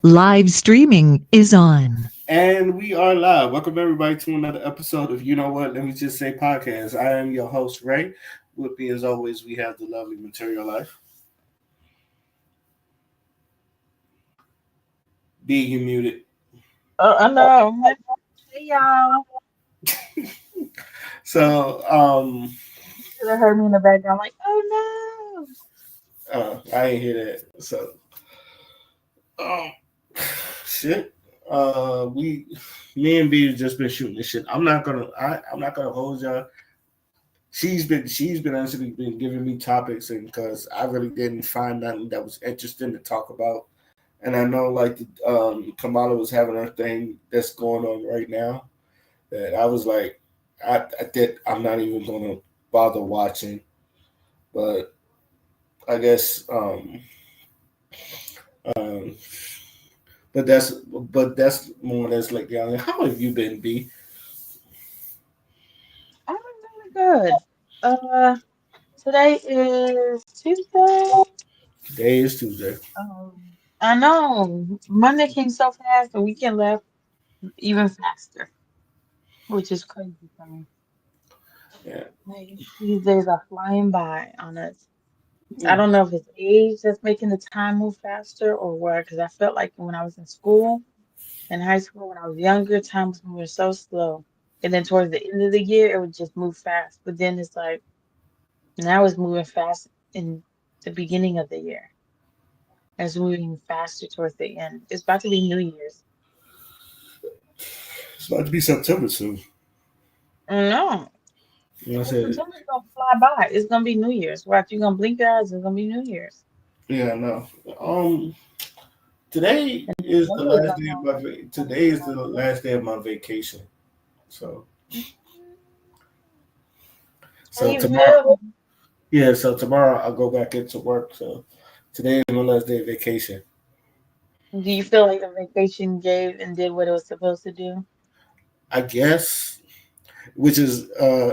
Live streaming is on. And we are live. Welcome everybody to another episode of You Know What? Let me just say podcast. I am your host, Ray. With me as always, we have the lovely Material Life. B, you muted. I know. Hey y'all. So, Should have heard me in the background like, oh I ain't hear that. So, um, shit. We, me and B have just been shooting this shit. I'm not gonna hold y'all. She's been actually been giving me topics, and because I really didn't find nothing that was interesting to talk about. And I know like Kamala was having her thing that's going on right now. That I was like, I did. I'm not even gonna bother watching. But I guess, um, but that's more or less like, yeah. How have you been, B? no. I'm really good. Uh Today is Tuesday. Today is Tuesday. I know. Monday came so fast, the weekend left even faster, which is crazy for me. Yeah. Like, these days are flying by on us. I Mm. don't know if it's age that's making the time move faster or what, because I felt like when I was in school, in high school, when I was younger, time was moving so slow. And then towards the end of the year, it would just move fast. But then it's like now it's moving fast in the beginning of the year. It's moving faster towards the end. It's about to be New Year's. It's about to be September soon. No, You know what I said? September's gonna fly by. It's gonna be New Year's. Watch, you're gonna blink your eyes. It's gonna be New Year's. Yeah, no. Today And is the November's last not day of gonna my wait. today is the last day of my vacation. So How so you tomorrow, feel? yeah. So tomorrow I'll go back into work. So today is my last day of vacation. Do you feel like the vacation gave and did what it was supposed to do? I guess, which is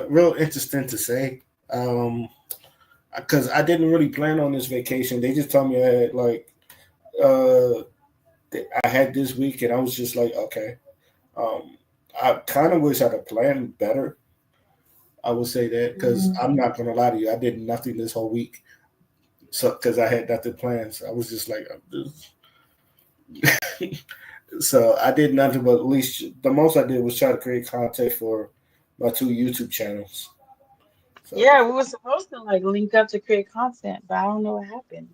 real interesting to say. Because I didn't really plan on this vacation. They just told me I had uh I had this week, and I was just like, okay. Um, I kind of wish I'd have planned better. I would say that because Mm. I'm not gonna lie to you, I did nothing this whole week. So because I had nothing planned, so I was just like, so I did nothing. But at least the most I did was try to create content for my two YouTube channels. So Yeah, we were supposed to like link up to create content, but I don't know what happened.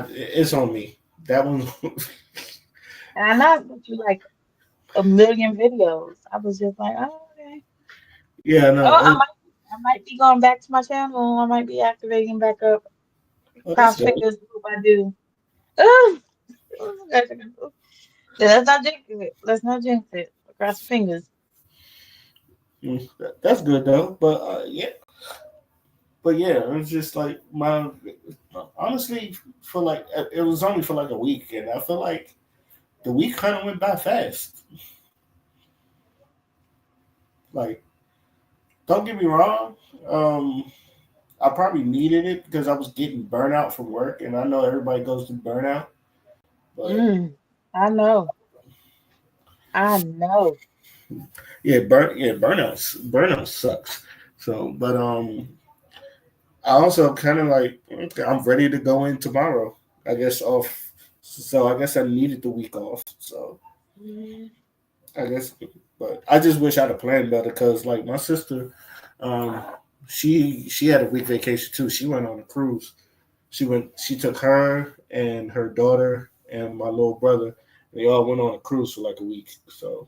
it's on me. That one, And I know I sent you like a million videos. I was just like, oh, okay. yeah, Oh, no, I might be going back to my channel. I might be activating back up. that's Cross good. fingers, hope I do. Oh, let's not jinx it. Let's not jinx it. Cross fingers. That's good though. But yeah, it was just like my honestly for like it was only for like a week, and I feel like the week kind of went by fast. Like, don't get me wrong, um, I probably needed it because I was getting burnout from work, and I know everybody goes through burnout. But Mm, I know. I know. burnout sucks. So, but I also kind of like okay, I'm ready to go in tomorrow. I guess off. So I guess I needed the week off. So Mhm. I guess, but I just wish I'd have planned better because like my sister, um, she had a week vacation too. She went on a cruise. She took her and her daughter and my little brother. They all went on a cruise for like a week. So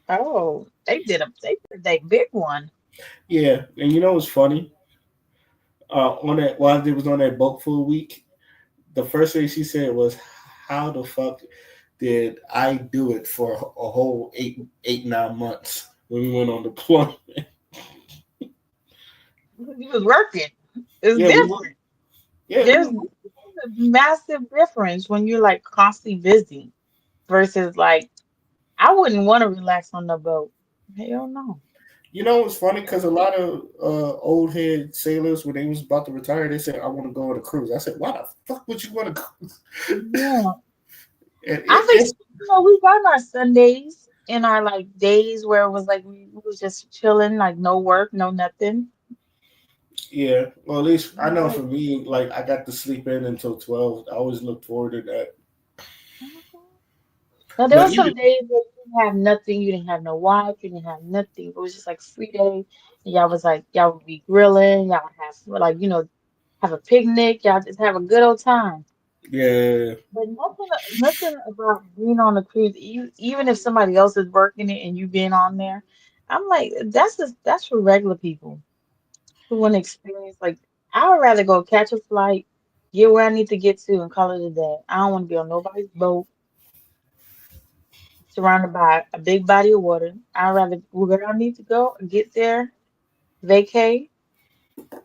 Oh, they did a big one. yeah, and you know what's funny? On that while they was on that boat for a week, the first thing she said was, "How the fuck did I do it for a whole 9 months when we went on the plane?" He was working. It's Yeah, we were. different. Yeah, we There's were. a massive difference when you're like constantly busy versus like I wouldn't want to relax on the boat. Hell no. You know, it's funny because a lot of old head sailors, when they was about to retire, they said, "I want to go on a cruise." I said, "Why the fuck would you want to cruise?" Yeah. I think we got our Sundays and our like days where it was like we was just chilling, like no work, no nothing. yeah. Well, at least I know But for me, like I got to sleep in until 12. I always look forward to that. now there But was even some days where you didn't have nothing, you didn't have no wife, you didn't have nothing. It was just like free day. And y'all was like y'all would be grilling, y'all would have like have a picnic, y'all just have a good old time. yeah, But nothing about being on a cruise, even if somebody else is working it and you being on there, I'm like, that's for regular people who want to experience. Like, I would rather go catch a flight, get where I need to get to, and call it a day. I don't want to be on nobody's boat, surrounded by a big body of water. I'd rather where I need to go, get there, vacay,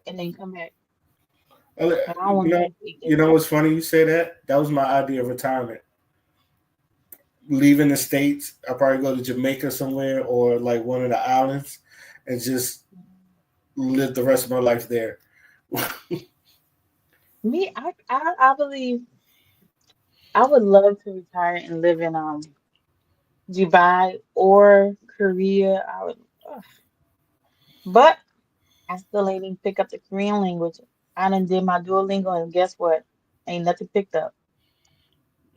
and then come back. Uh, And I don't you want to know, be you thinking. know what's funny? You say that. That was my idea of retirement. Leaving the states, I probably go to Jamaica somewhere or like one of the islands, and just live the rest of my life there. Me, I believe I would love to retire and live in Dubai or Korea. Ugh. But I still ain't even pick up the Korean language. I done did my Duolingo, and guess what? Ain't nothing picked up.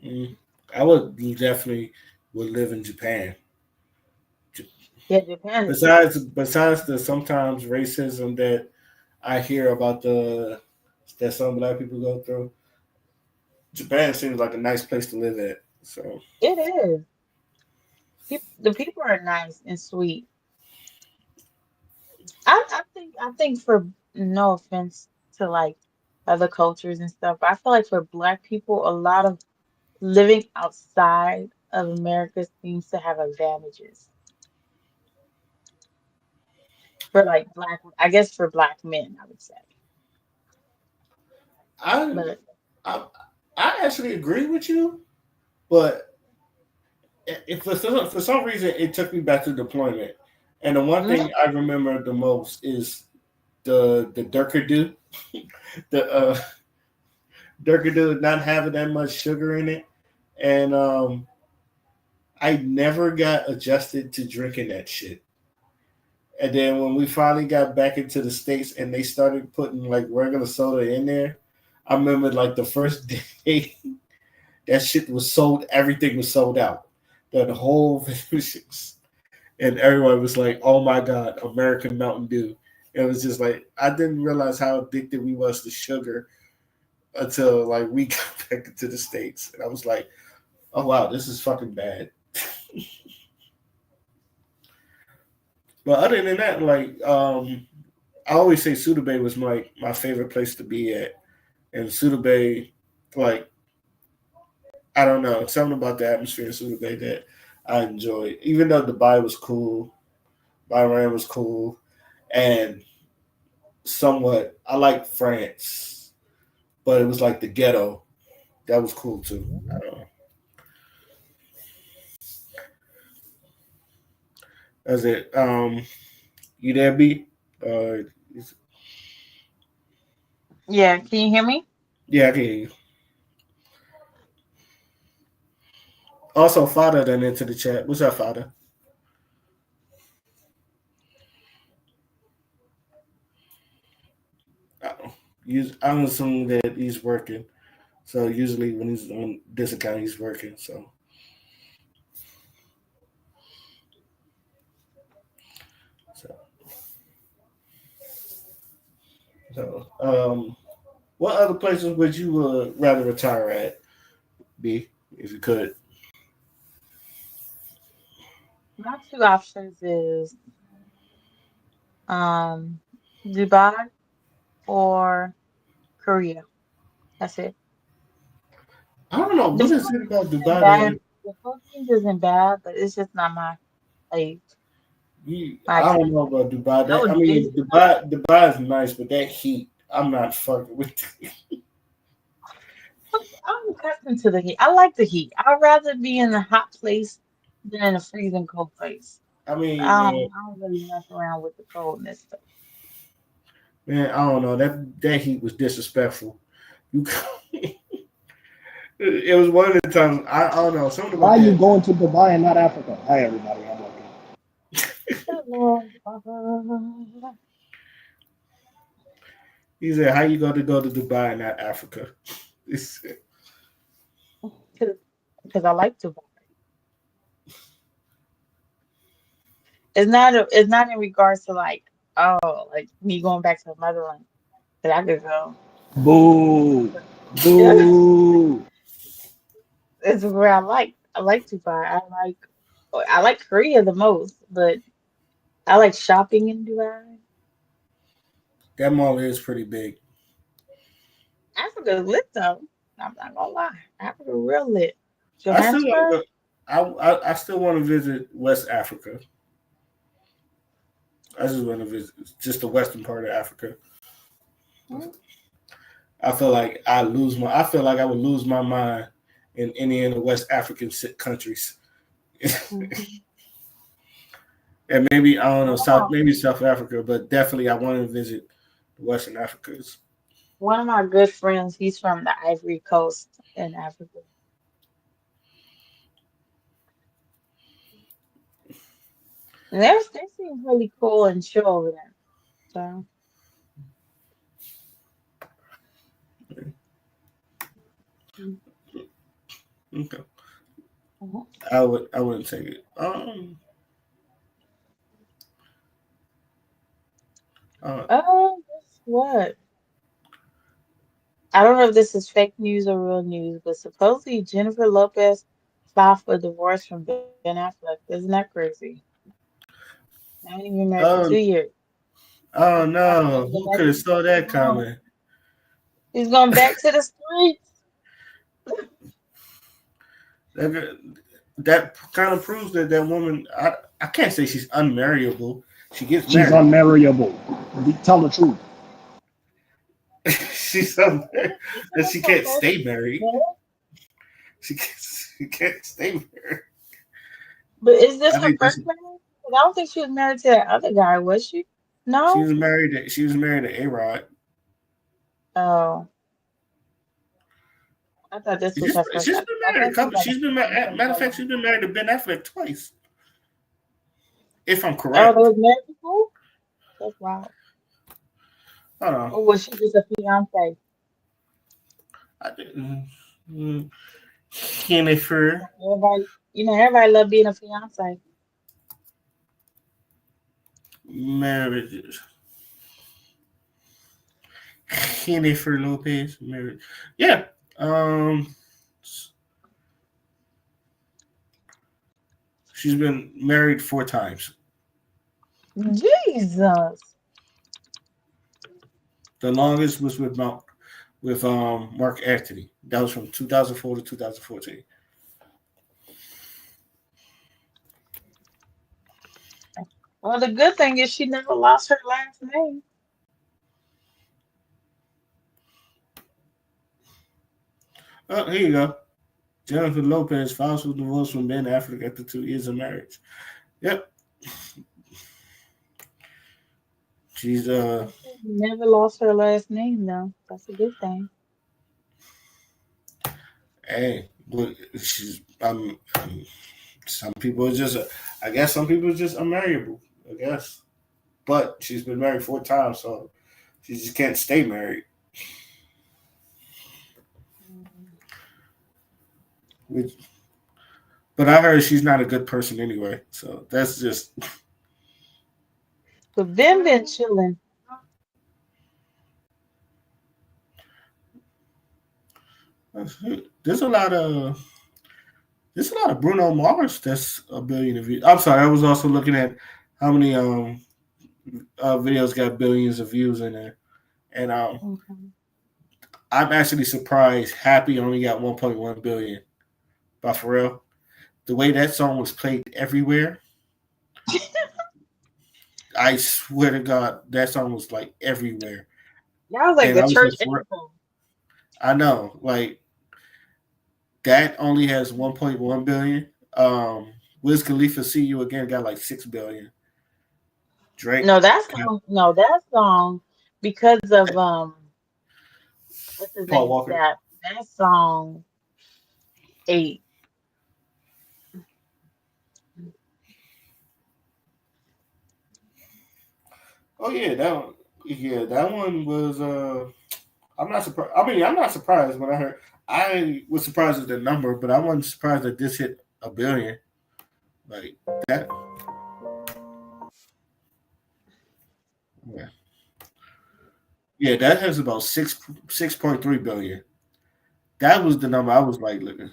Mm. I would definitely would live in Japan. Yeah, Japan is Besides the sometimes racism that I hear about that some black people go through, Japan seems like a nice place to live at. So it is. The people are nice and sweet. I think for no offense to like other cultures and stuff, but I feel like for Black people, a lot of living outside of America seems to have advantages for like I guess for Black men, I would say. I But I, I actually agree with you, but if for some reason it took me back to deployment, and the one mhm, thing I remember the most is the Durkadu, the Durkadu not having that much sugar in it, and I never got adjusted to drinking that shit. And then when we finally got back into the states and they started putting like regular soda in there, I remember like the first day that shit was sold, everything was sold out. The whole and everyone was like, "Oh my god, American Mountain Dew." It was just like I didn't realize how addicted we was to sugar until like we got back into the states, and I was like, "Oh wow, this is fucking bad." But other than that, like I always say Suda Bay was my favorite place to be at, and Suda Bay, like I don't know, something about the atmosphere in Suda Bay that I enjoyed. Even though Dubai was cool, Bahrain was cool, and somewhat I like France, but it was like the ghetto that was cool too. I don't know. That's it. You there, B? Uh, yeah, can you hear me? yeah, I can hear you. Also, Fada done into the chat. What's up, Fada? I'm assuming that he's working. So usually when he's on this account, he's working. So, so what other places would you rather retire at, B, if you could? My two options is um Dubai or Korea. That's it. I don't know The what is it Philippines about isn't Dubai bad. that The Philippines isn't bad, but it's just not like my I type. don't know about Dubai. I That I would mean, visit, I would Dubai is nice, but that heat, I'm not fucking with. I'm accustomed to the heat. I like the heat. I'd rather be in a hot place than in a freezing cold place. I mean, I don't really mess around with the coldness. man, I don't know. That heat was disrespectful. You It was one of the times. I don't know something Why about are you that. going to Dubai and not Africa? Hi, everybody. I'm okay. Hello. He said, "How you going to go to Dubai and not Africa?" It's- Because I like to. It's not in regards to like, oh, like me going back to the motherland. But I could go. Boo. Yeah, Boo. it's where I like Dubai. I like Korea the most, but I like shopping in Dubai. that mall is pretty big. Africa's lit though. I'm not gonna lie. Africa real lit. I still want Johannesburg? to. I still want to visit West Africa. I just want to visit just the western part of Africa. Mm-hmm. I feel like I lose my. I feel like I would lose my mind in any of the West African countries, and maybe I don't know maybe South Africa, but definitely I want to visit the Western Africas. One of my good friends, he's from the Ivory Coast in Africa. And they seem really cool and chill over there. So Okay, mhm. I wouldn't take it. Uh, Guess what? I don't know if this is fake news or real news, but supposedly Jennifer Lopez filed for divorce from Ben Affleck. Isn't that crazy? Not even married for oh, 2 years. oh He's going back no! to Who could have saw that the home. coming? He's going back to the streets. That, that kind of proves that that woman. I can't say she's unmarriable. She gets She's married. unmarriable. Tell the truth. She's unmarried, He's and still she can't supposed stay to be married. married. She can't stay married. But is this I her think this. first marriage? 'Cause I don't think she was married to that other guy, was she? She No? was married. She was married to A Rod. Oh, I thought this was her first. She's I been married a thought she was couple. like She's been a matter of fact, she's been married to Ben Affleck twice, if I'm Oh, they correct. was married before? That's wild. Hold on. Or was she just a fiance? I didn't. Jennifer Everybody, everybody love being a fiance. marriages. Jennifer Lopez married. Yeah. Um. She's been married 4 times. Jesus. The longest was with Mark Anthony. That was from 2004 to 2014. Well, the good thing is she never lost her last name. Oh, here you go. Jennifer Lopez files for divorce from Ben Affleck after 2 years of marriage. Yep. She's She never lost her last name, though. That's a good thing. hey, but she's some people are just I guess some people are just unmarriable, I guess. But she's been married 4 times, so she just can't stay married. Which, but I heard she's not a good person anyway, so that's just But Ben been chilling. there's a lot of Bruno Mars that's a billion of views. I'm sorry, I was also looking at how many videos got billions of views in there, and Mhm. I'm actually surprised Happy only got 1.1 billion. By Pharrell, the way that song was played everywhere, I swear to God, that song was like everywhere. That was like And the I was church like, anthem. I know, like that only has 1.1 billion. Wiz Khalifa "See You Again" got like 6 billion. Drake, No, that song, because of what's his Paul name? Walker. That song. 8. Oh yeah, that one. Yeah, that one was. I'm not surprised. I mean, I'm not surprised when I heard. I was surprised at the number, but I wasn't surprised that this hit a billion. Like that. Yeah, yeah, that has about 6.3 billion. That was the number I was like looking.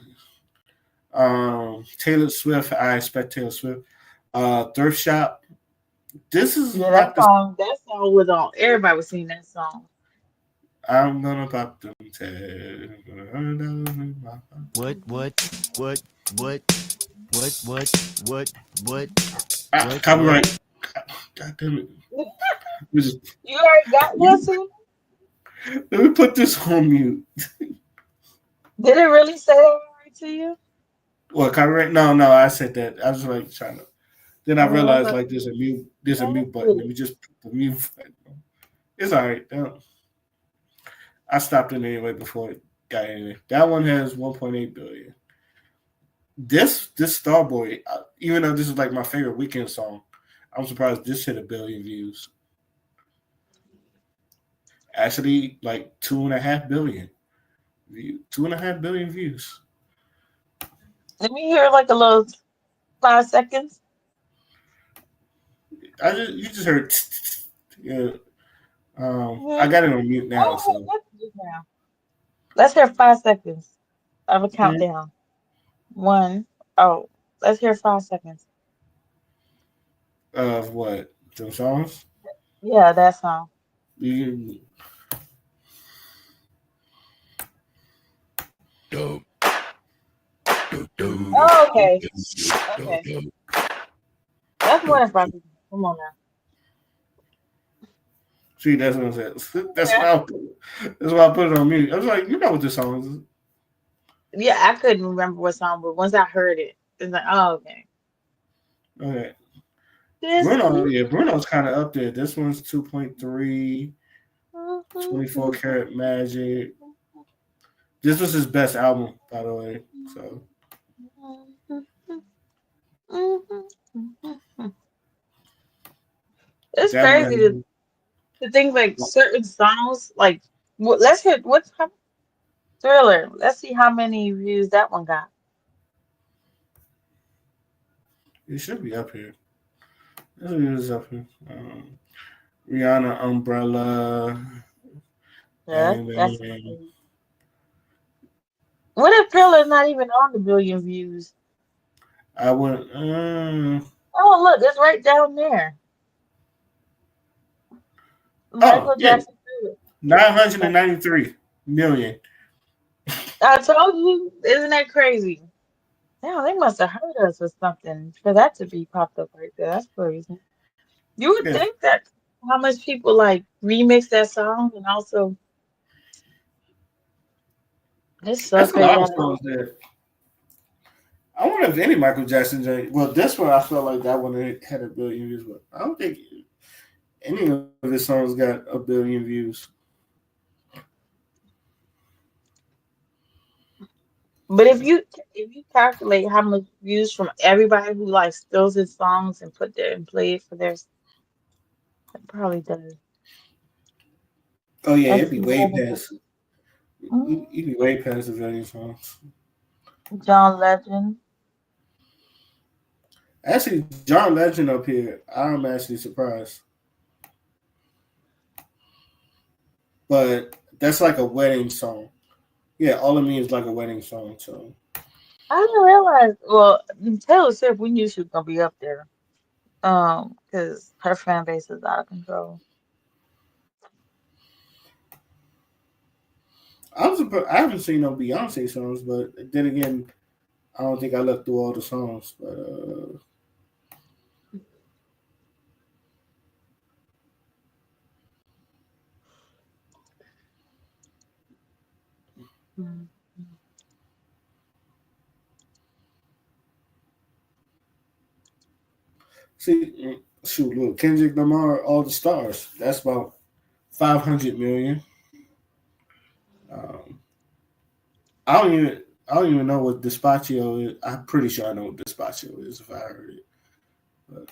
Taylor Swift. I expect Taylor Swift. Thrift Shop. This is Yeah, not the. that song was on. Everybody was singing that song. I'm gonna pop them tags. What, what, what, what, what, what, what, Copyright. God damn it. You already got Wilson? Let me put this on mute. Did it really say that right to you? What copyright? No, I said that. I was like trying to. Then I Oh, I was realized like, like there's a mute button. oh, Let me just put the mute button. It's all right. I stopped it anyway before it got in there. That one has 1.8 billion. This Starboy, even though this is like my favorite weekend song, I'm surprised this hit a billion views. Actually, like 2.5 billion. 2.5 billion views. let me hear like a little 5 seconds. You just heard. Yeah. Mhm. I got it on mute now. Oh, So let's do it now. Let's hear 5 seconds of a countdown. 1. Oh, let's hear 5 seconds. of what them songs? Yeah, that song. You, Oh, okay. Okay. That's more than 5 seconds. Come on now. see, that's what I said. That's Yeah. why I put it on mute. I was like, you know what this song is? Yeah, I couldn't remember what song, but once I heard it, it's like, oh, okay. Okay. This Bruno's kind of up there. This one's 2.3, 24 Karat Magic. This was his best album, by the way. So It's that crazy one, to think like certain songs, like let's hit what's Thriller. Let's see how many views that one got. it should be up here. This is up here. Rihanna Umbrella. Yeah, And that's what if Thriller not even on the billion views? I went. Oh, look, it's right down there. Michael Yeah, Jackson Thriller. 993 million. I told you, isn't that crazy? Damn, they must have heard us or something for that to be popped up right there. That's crazy. You would Yeah, think that how much people like remix that song and also it's so that's a crazy. lot of songs there. I wonder if any Michael Jackson joint. Well, this one I felt like that one had a billion views, but I don't think any of his songs got a billion views. But if you calculate how much views from everybody who like steals his songs and put there and play it for theirs, it probably does. Oh yeah, That's it'd be way more than past. It'd be way past a billion songs. John Legend. Actually, John Legend up here, I'm actually surprised. But that's like a wedding song. Yeah, All of Me is like a wedding song. So I didn't realize. Well, Taylor Swift, we knew she was gonna be up there. Because her fan base is out of control. I'm surprised. I haven't seen no Beyonce songs, but then again, I don't think I looked through all the songs. But Mm. shoot, look, Kendrick Lamar, All the Stars. That's about 500 million. Um, I don't even. I don't even know what despacho is. I'm pretty sure I know what despacho is if I heard it. But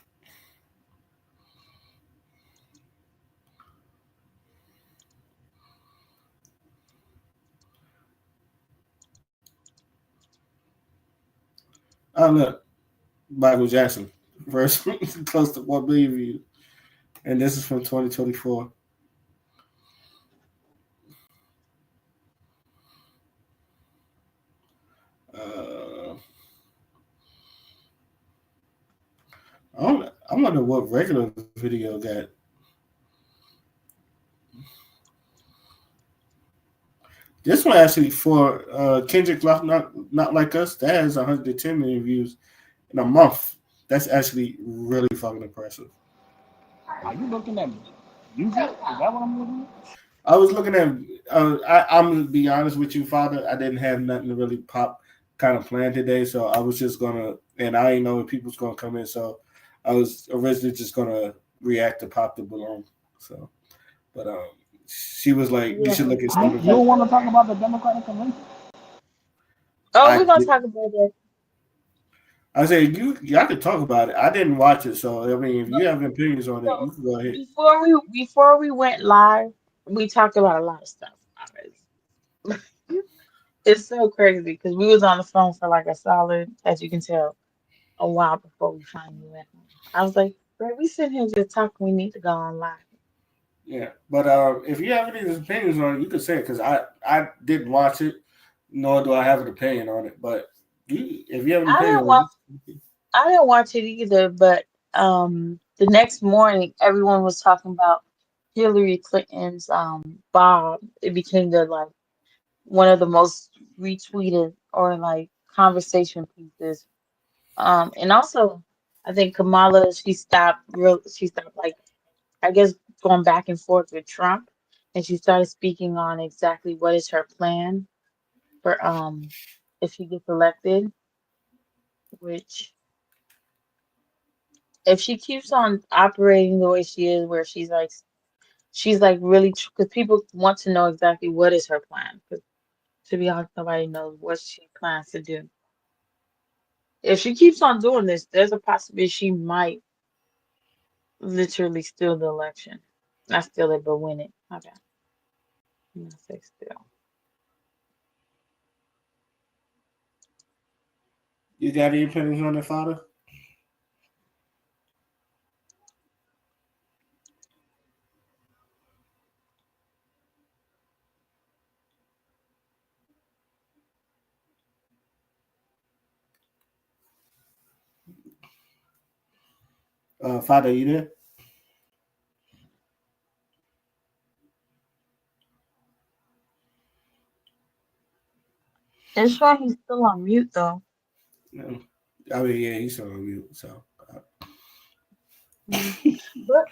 oh look, Michael Jackson first close to 1 billion views, and this is from 2024. Uh, I wonder what regular video got. This one actually for Kendrick not like us. That has 110 million views in a month. That's actually really fucking impressive. Are you looking at music? Is that what I'm looking at? I was looking at. I'm gonna be honest with you, Father. I didn't have nothing to really pop kind of planned today, so I was just gonna. And I didn't know if people was gonna come in, so I was originally just gonna react to Pop the Balloon. So, but she was like, "You Yeah. should look at You stuff." don't want to talk about the Democratic convention? Oh, I we're gonna did. talk about that. I said, y'all could talk about it. I didn't watch it, so I mean, if you have opinions on it, So you can go ahead. before we went live, we talked about a lot of stuff already. It's so crazy because we was on the phone for like a solid, as you can tell, a while before we finally went home. I was like, "Bro, we sitting here just talking. We need to go on live." Yeah, but if you have any opinions on it, you can say it because I didn't watch it, nor do I have an opinion on it. But if you have an I opinion didn't on watch. it, I didn't watch it either, but the next morning, everyone was talking about Hillary Clinton's Bob. It became the like one of the most retweeted or like conversation pieces. And also, I think Kamala she stopped like I guess going back and forth with Trump, and she started speaking on exactly what is her plan for if she gets elected, which if she keeps on operating the way she is, where she's like really because people want to know exactly what is her plan. Because to be honest, nobody knows what she plans to do. If she keeps on doing this, there's a possibility she might literally steal the election. Not steal it, but win it. Okay, I'm gonna say steal. you got any opinions on it, Father? Father, you there? It's sure he's still on mute though. No. I mean, yeah, he's on mute. So Mm. But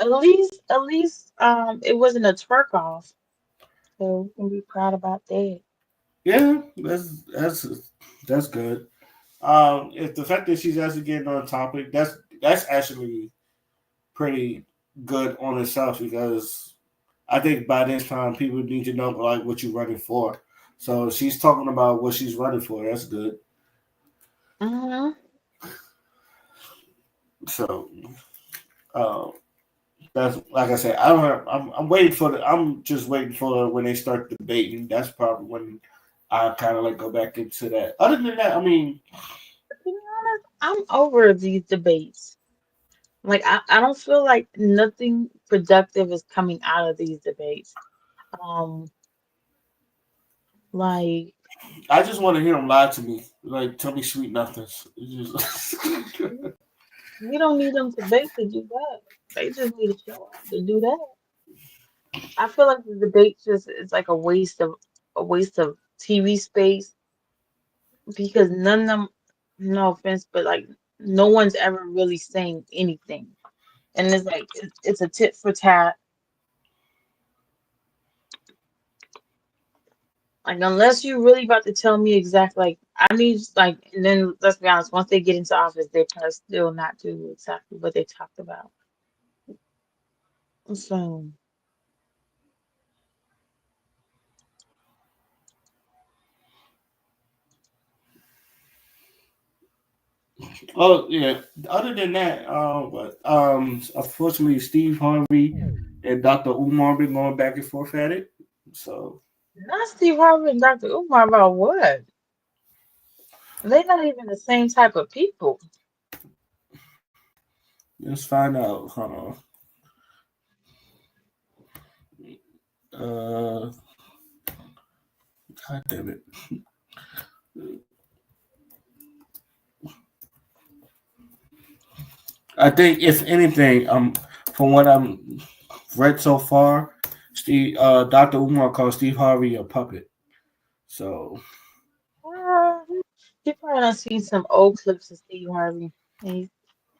it wasn't a twerk off, so we can be proud about that. yeah, that's good. If the fact that she's actually getting on topic, that's actually pretty good on itself because I think by this time people need to know like what you're running for. So she's talking about what she's running for. That's good. Mm-hmm. So uh, that's like I said. I don't. I'm waiting for the. I'm just waiting for when they start debating. That's probably when I kind of like go back into that. Other than that, I mean, To be honest, I'm over these debates. Like I don't feel like nothing productive is coming out of these debates. Um, like I just want to hear them lie to me. Like tell me sweet nothings. It's just we don't need them to debate to do that. They just need to show up to do that. I feel like the debate just is like a waste of TV space because none of them, no offense, but like no one's ever really saying anything. And it's like it's a tit for tat. Like unless you really about to tell me exactly like I need like and then let's be honest, once they get into office they probably still not do exactly what they talked about. So Oh yeah. Other than that, unfortunately, Steve Harvey and Dr. Umar been going back and forth at it. So Not Steve Harvey and Dr. Umar about what? They're not even the same type of people. let's find out. Hold on. God damn it. I think if anything, from what I'm read so far, Dr. Umar called Steve Harvey a puppet. So Uh, you probably done seen some old clips of Steve Harvey. He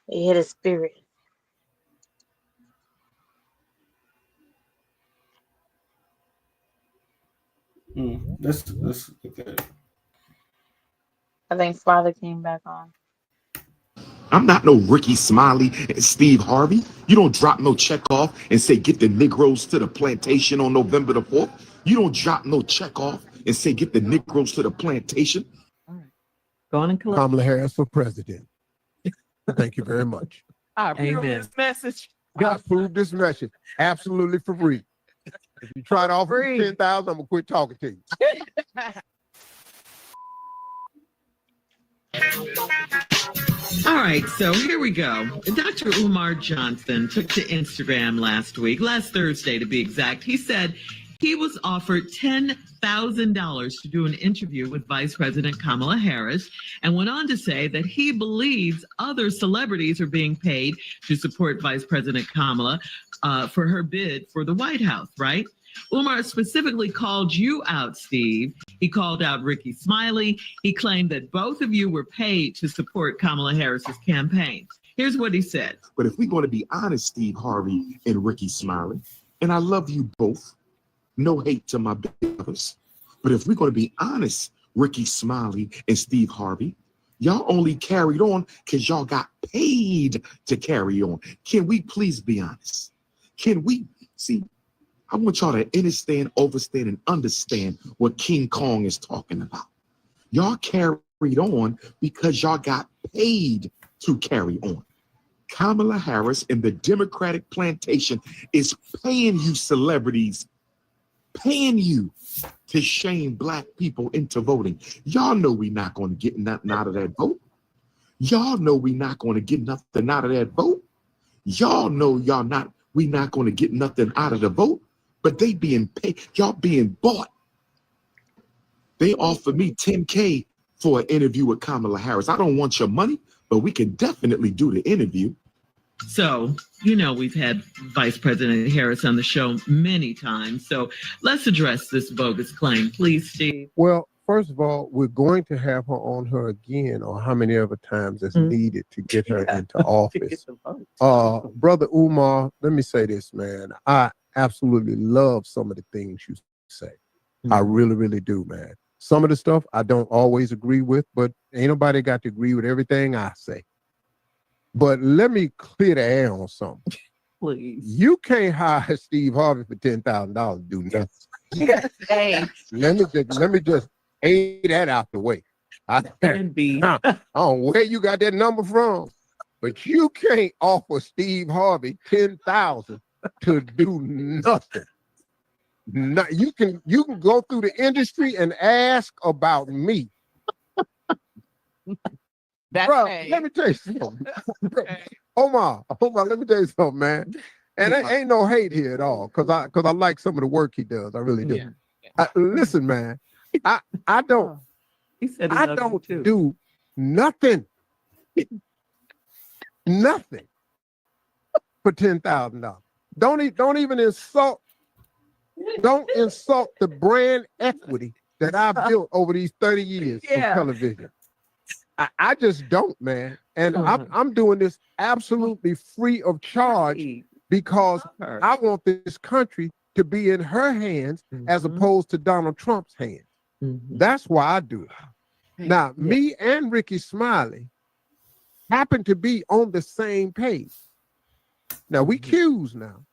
hit his spirit. let's okay. I think Father came back on. I'm not no Ricky Smiley and Steve Harvey. You don't drop no check off and say, get the Negroes to the plantation on November the 4th. You don't drop no check off and say, get the Negroes to the plantation. All right. Go on and collect. Kamala Harris for president. Thank you very much. I approve this message. I approve this message absolutely for free. If you try to offer me 10,000, I'm gonna quit talking to you. All right, so here we go. Dr. Umar Johnson took to Instagram last Thursday to be exact. He said he was offered $10,000 to do an interview with Vice President Kamala Harris and went on to say that he believes other celebrities are being paid to support Vice President Kamala for her bid for the White House, right? Umar specifically called you out, Steve. He called out Ricky Smiley. He claimed that both of you were paid to support Kamala Harris's campaign. Here's what he said. But if we're going to be honest, Steve Harvey and Ricky Smiley, and I love you both, no hate to my brothers, but if we're going to be honest, Ricky Smiley and Steve Harvey, y'all only carried on because y'all got paid to carry on. Can we please be honest? Can we see? I want y'all to understand, overstand, and understand what King Kong is talking about. Y'all carried on because y'all got paid to carry on. Kamala Harris and the Democratic plantation is paying you celebrities, paying you to shame Black people into voting. Y'all know we're not going to get nothing out of that vote. Y'all know we're not going to get nothing out of that vote. Y'all know we're not going to get nothing out of the vote. But they being paid, y'all being bought. They offered me $10K for an interview with Kamala Harris. I don't want your money, but we can definitely do the interview. So, you know, we've had Vice President Harris on the show many times. So let's address this bogus claim, please, Steve. Well, first of all, we're going to have her on her again, or how many other times is needed to get her into office. Brother Umar, let me say this, man. I absolutely love some of the things you say. I really, really do, man. Some of the stuff I don't always agree with, but ain't nobody got to agree with everything I say. But let me clear the air on something. Please. You can't hire Steve Harvey for $10,000 to do nothing. Yes, hey. Let me just A that out the way. I don't know where you got that number from, but you can't offer Steve Harvey $10,000 to do nothing. You can go through the industry and ask about me. Bro, let me tell you something. Omar, let me tell you something, man. And there ain't no hate here at all, because I like some of the work he does. I really do. Yeah. Listen, man, I don't do nothing. Nothing for $10,000. Don't even insult. Don't insult the brand equity that I've built over these 30 years of television. I just don't, man. And I'm doing this absolutely free of charge because I want this country to be in her hands as opposed to Donald Trump's hands. That's why I do it. Now, me and Ricky Smiley happen to be on the same page. Now, we Q's now,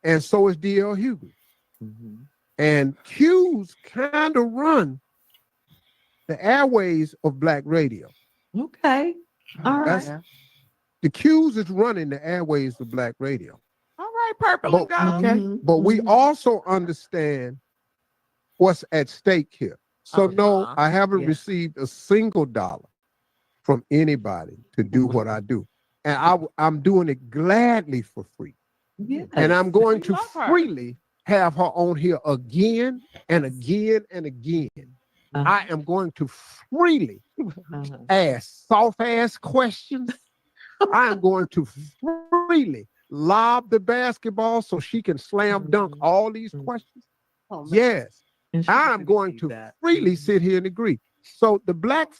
and so is D.L. Hughley. And Q's kind of run the airways of Black radio. Okay. All right. That's the Q's is running the airways of Black radio. All right, Purple. But, Okay. but we also understand what's at stake here. So no, I haven't Yeah. received a single dollar from anybody to do what I do. And I'm doing it gladly for free. Yes. And I'm going to love her. freely have her on here again and again and again. Uh-huh. I am going to freely Uh-huh. ask soft-ass questions. I am going to freely lob the basketball so she can slam dunk all these questions. Yes, And she I'm can going receive to that. freely sit here and agree. So the black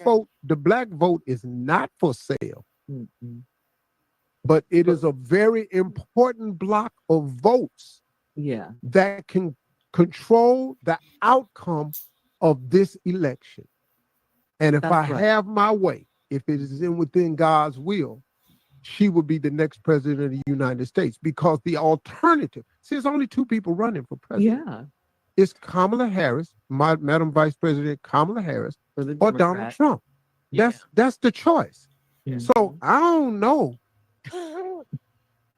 vote is not for sale, Mm-mm. but it is a very important block of votes Yeah. that can control the outcome of this election. And if That's I right. have my way, if it is within God's will, she will be the next president of the United States, because the alternative, see, there's only two people running for president. Yeah. It's Kamala Harris, Madam Vice President Kamala Harris, For the or Donald Democrat. Trump. Yeah. That's the choice. Mhm. So I don't know.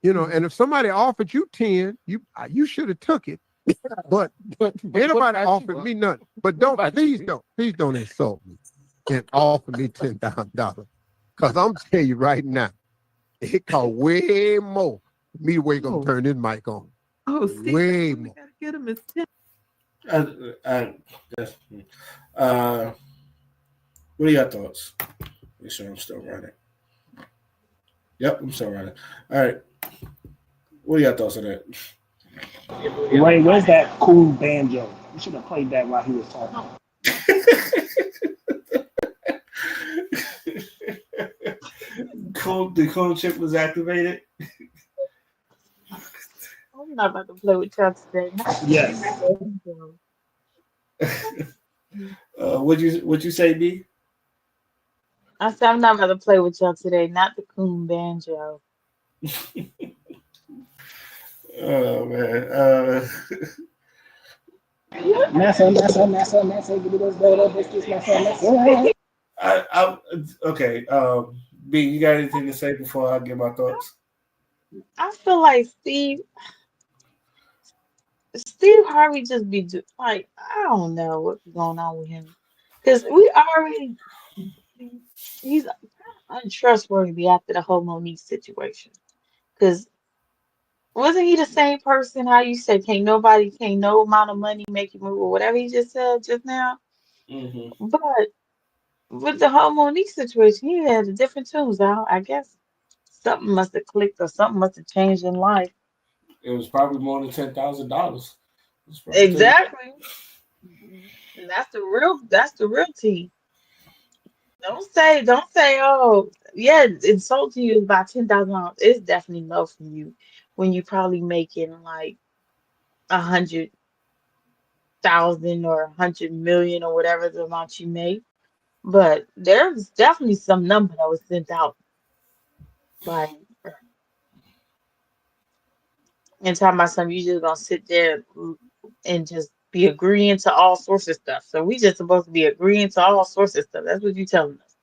You know, and if somebody offered you 10, you should have took it. But anybody offered me nothing. But please don't insult me and offer me $10,000. Because I'm telling you right now, it cost way more for me to wake up and turn this mic on. Oh, Steve, Way we more. gotta get him his 10. What are your thoughts? Make sure I'm still running. Yep, I'm still running. All right. What are your thoughts on that? Ray, where's that cool banjo? You should have played that while he was talking. The clone chip was activated. I'm not about to play with y'all today. Yes. What'd you say, B? I said I'm not about to play with y'all today. Not the coon banjo. Oh man. Massa, give me those dodo biscuits, massa. Okay. B, you got anything to say before I give my thoughts? I feel like Steve Harvey just be like, I don't know what's going on with him, because he's untrustworthy after the whole Monique situation. Because wasn't he the same person? How you said can't no amount of money make you move, or whatever he just said just now. Mm-hmm. But with the whole Monique situation, he had a different tunes out. I guess something must have clicked or something must have changed in life. It was probably more than $10,000. Exactly. And that's the real tea. Don't say, oh, yeah, insulting you is about $10,000. It's definitely low for you when you probably making like 100,000 or 100 million or whatever the amount you make. But there's definitely some number that was sent out by her. And talking about something, you just gonna sit there and just be agreeing to all sorts of stuff. So we just supposed to be agreeing to all sorts of stuff. That's what you're telling us.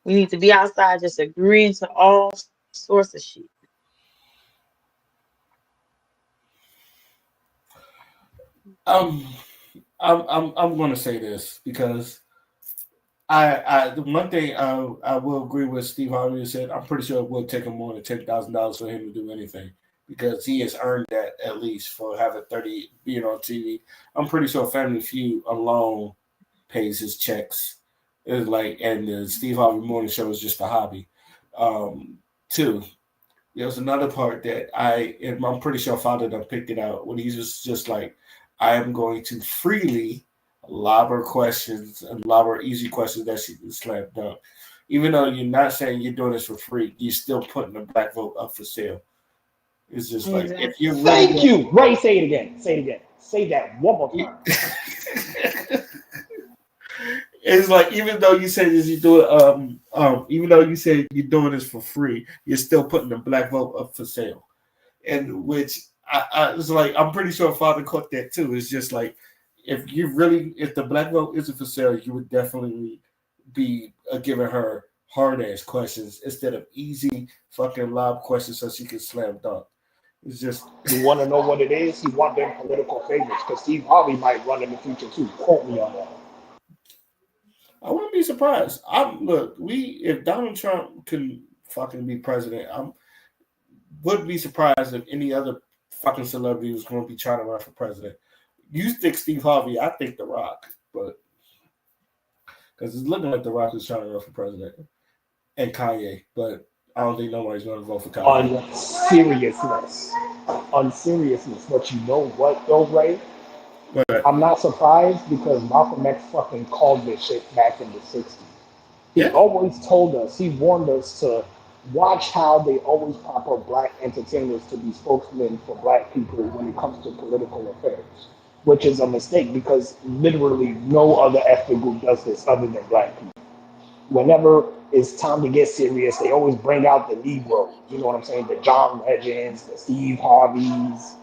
We need to be outside just agreeing to all sorts of shit. I'm gonna say this because the one thing I will agree with Steve Harvey said. I'm pretty sure it would take him more than $10,000 for him to do anything, because he has earned that at least for having 30 being on TV. I'm pretty sure Family Feud alone pays his checks. It's like, and the Steve Harvey Morning Show is just a hobby. Two, there's another part that I'm pretty sure Father done picked it out when he was just like, I am going to freely lob her questions and lob her easy questions that she can slam dunk. Even though you're not saying you're doing this for free, you're still putting the black vote up for sale. It's just like, if you're really Thank you. Ray, say it again. Say that one more time. It's like, even though you say this, you do it. Even though you say you're doing this for free, you're still putting the black vote up for sale. And which it's like, I'm pretty sure Father caught that too. It's just like, if the black vote isn't for sale, you would definitely be giving her hard ass questions instead of easy fucking lob questions so she can slam dunk. It's just You want to know what it is? He want them political favors because Steve Harvey might run in the future too. Quote me on that. I wouldn't be surprised. If Donald Trump can fucking be president, I wouldn't be surprised if any other fucking celebrity was going to be trying to run for president. You think Steve Harvey, I think The Rock, but because it's looking like The Rock is trying to run for president, and Kanye, but I don't think nobody's going to vote for Kanye. On seriousness, but you know what though, Ray? But I'm not surprised because Malcolm X fucking called this shit back in the 60s. He Yeah. always told us, he warned us to watch how they always pop up black entertainers to be spokesmen for black people when it comes to political affairs, which is a mistake because literally no other ethnic group does this other than black people. Whenever it's time to get serious, they always bring out the Negroes. You know what I'm saying? The John Legends, the Steve Harveys,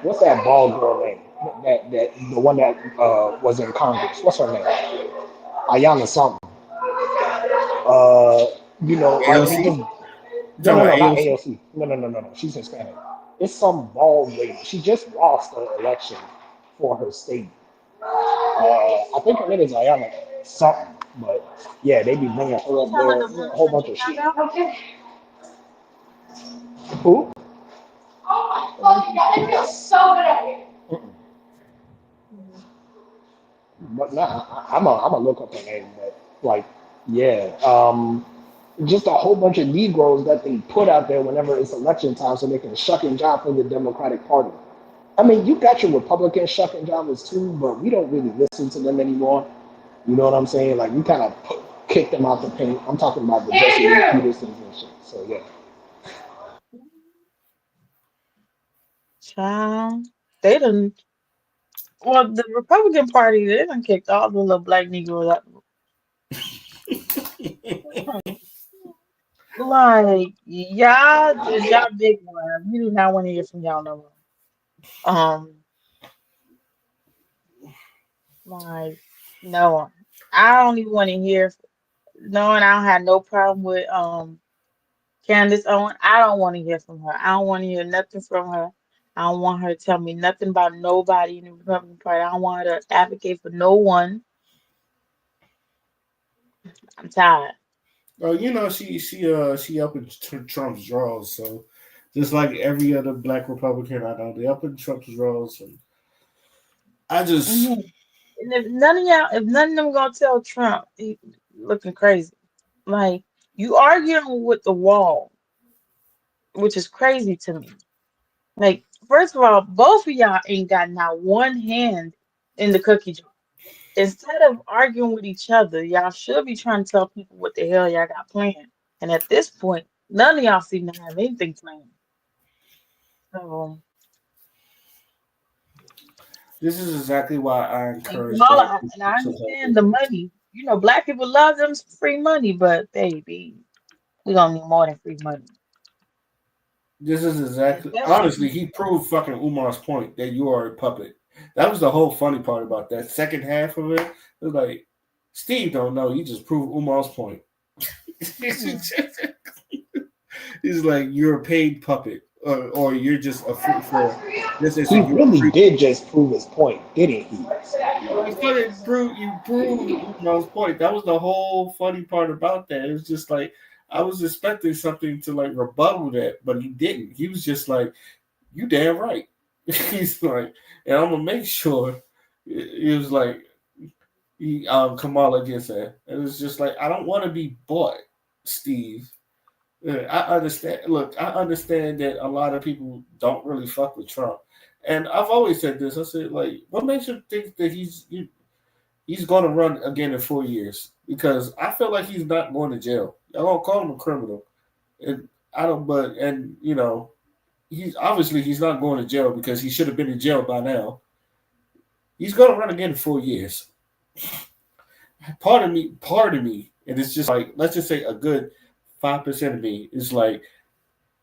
what's that bald girl name? That the one that was in Congress. What's her name? Ayanna something. AOC? No, not AOC. No. She's Hispanic. It's some bald lady. She just lost the election for her state. I think her name is Ayanna something. But yeah, they be bringing her up there, a whole bunch of shit. Who? But nah, I'm a look up her name. But like, yeah, just a whole bunch of Negroes that they put out there whenever it's election time, so they can shuck and jive for the Democratic Party. I mean, you got your Republican shuck and jivers too, but we don't really listen to them anymore. You know what I'm saying? Like, we kind of kicked them out the paint. I'm talking about the Jesse Lee Petersons and shit. So, yeah. Child, they done. Well, the Republican Party, they done kicked all the little black Negroes out. Like, y'all big one. We do not want to hear from y'all no more. Like, no, I don't even want to hear. No, and I don't have no problem with Candace Owen. I don't want to hear from her. I don't want to hear nothing from her. I don't want her to tell me nothing about nobody in the Republican Party. I don't want her to advocate for no one. I'm tired. Well, you know, she up in Trump's draws, so just like every other black Republican I know, they up in Trump's draws, and I just And if none of them gonna tell Trump, he looking crazy. Like, you arguing with the wall, which is crazy to me. Like, first of all, both of y'all ain't got not one hand in the cookie jar. Instead of arguing with each other, y'all should be trying to tell people what the hell y'all got planned. And at this point, none of y'all seem to have anything planned. So, this is exactly why I encourage Kamala, and I understand the money. You know, black people love them some free money, but baby, we gonna need more than free money. This is exactly honestly, he proved fucking Umar's point that you are a puppet. That was the whole funny part about that second half of it. It was like, Steve don't know, he just proved Umar's point. He's like, you're a paid puppet, or you're just a free for this. He really did just prove his point, didn't he? You proved Umar's point. That was the whole funny part about that. It was just like, I was expecting something to like rebuttal that, but he didn't. He was just like, you damn right. He's like, and I'm gonna make sure. It was like, Kamala gets that. It was just like, I don't want to be bought, Steve. I understand. Look, I understand that a lot of people don't really fuck with Trump, and I've always said this. I said, like, what makes you think that he's going to run again in 4 years? Because I feel like he's not going to jail. I don't call him a criminal, and I don't. But you know, he's not going to jail because he should have been in jail by now. He's going to run again in 4 years. Part of me, and it's just like, let's just say a good 5% of me is like,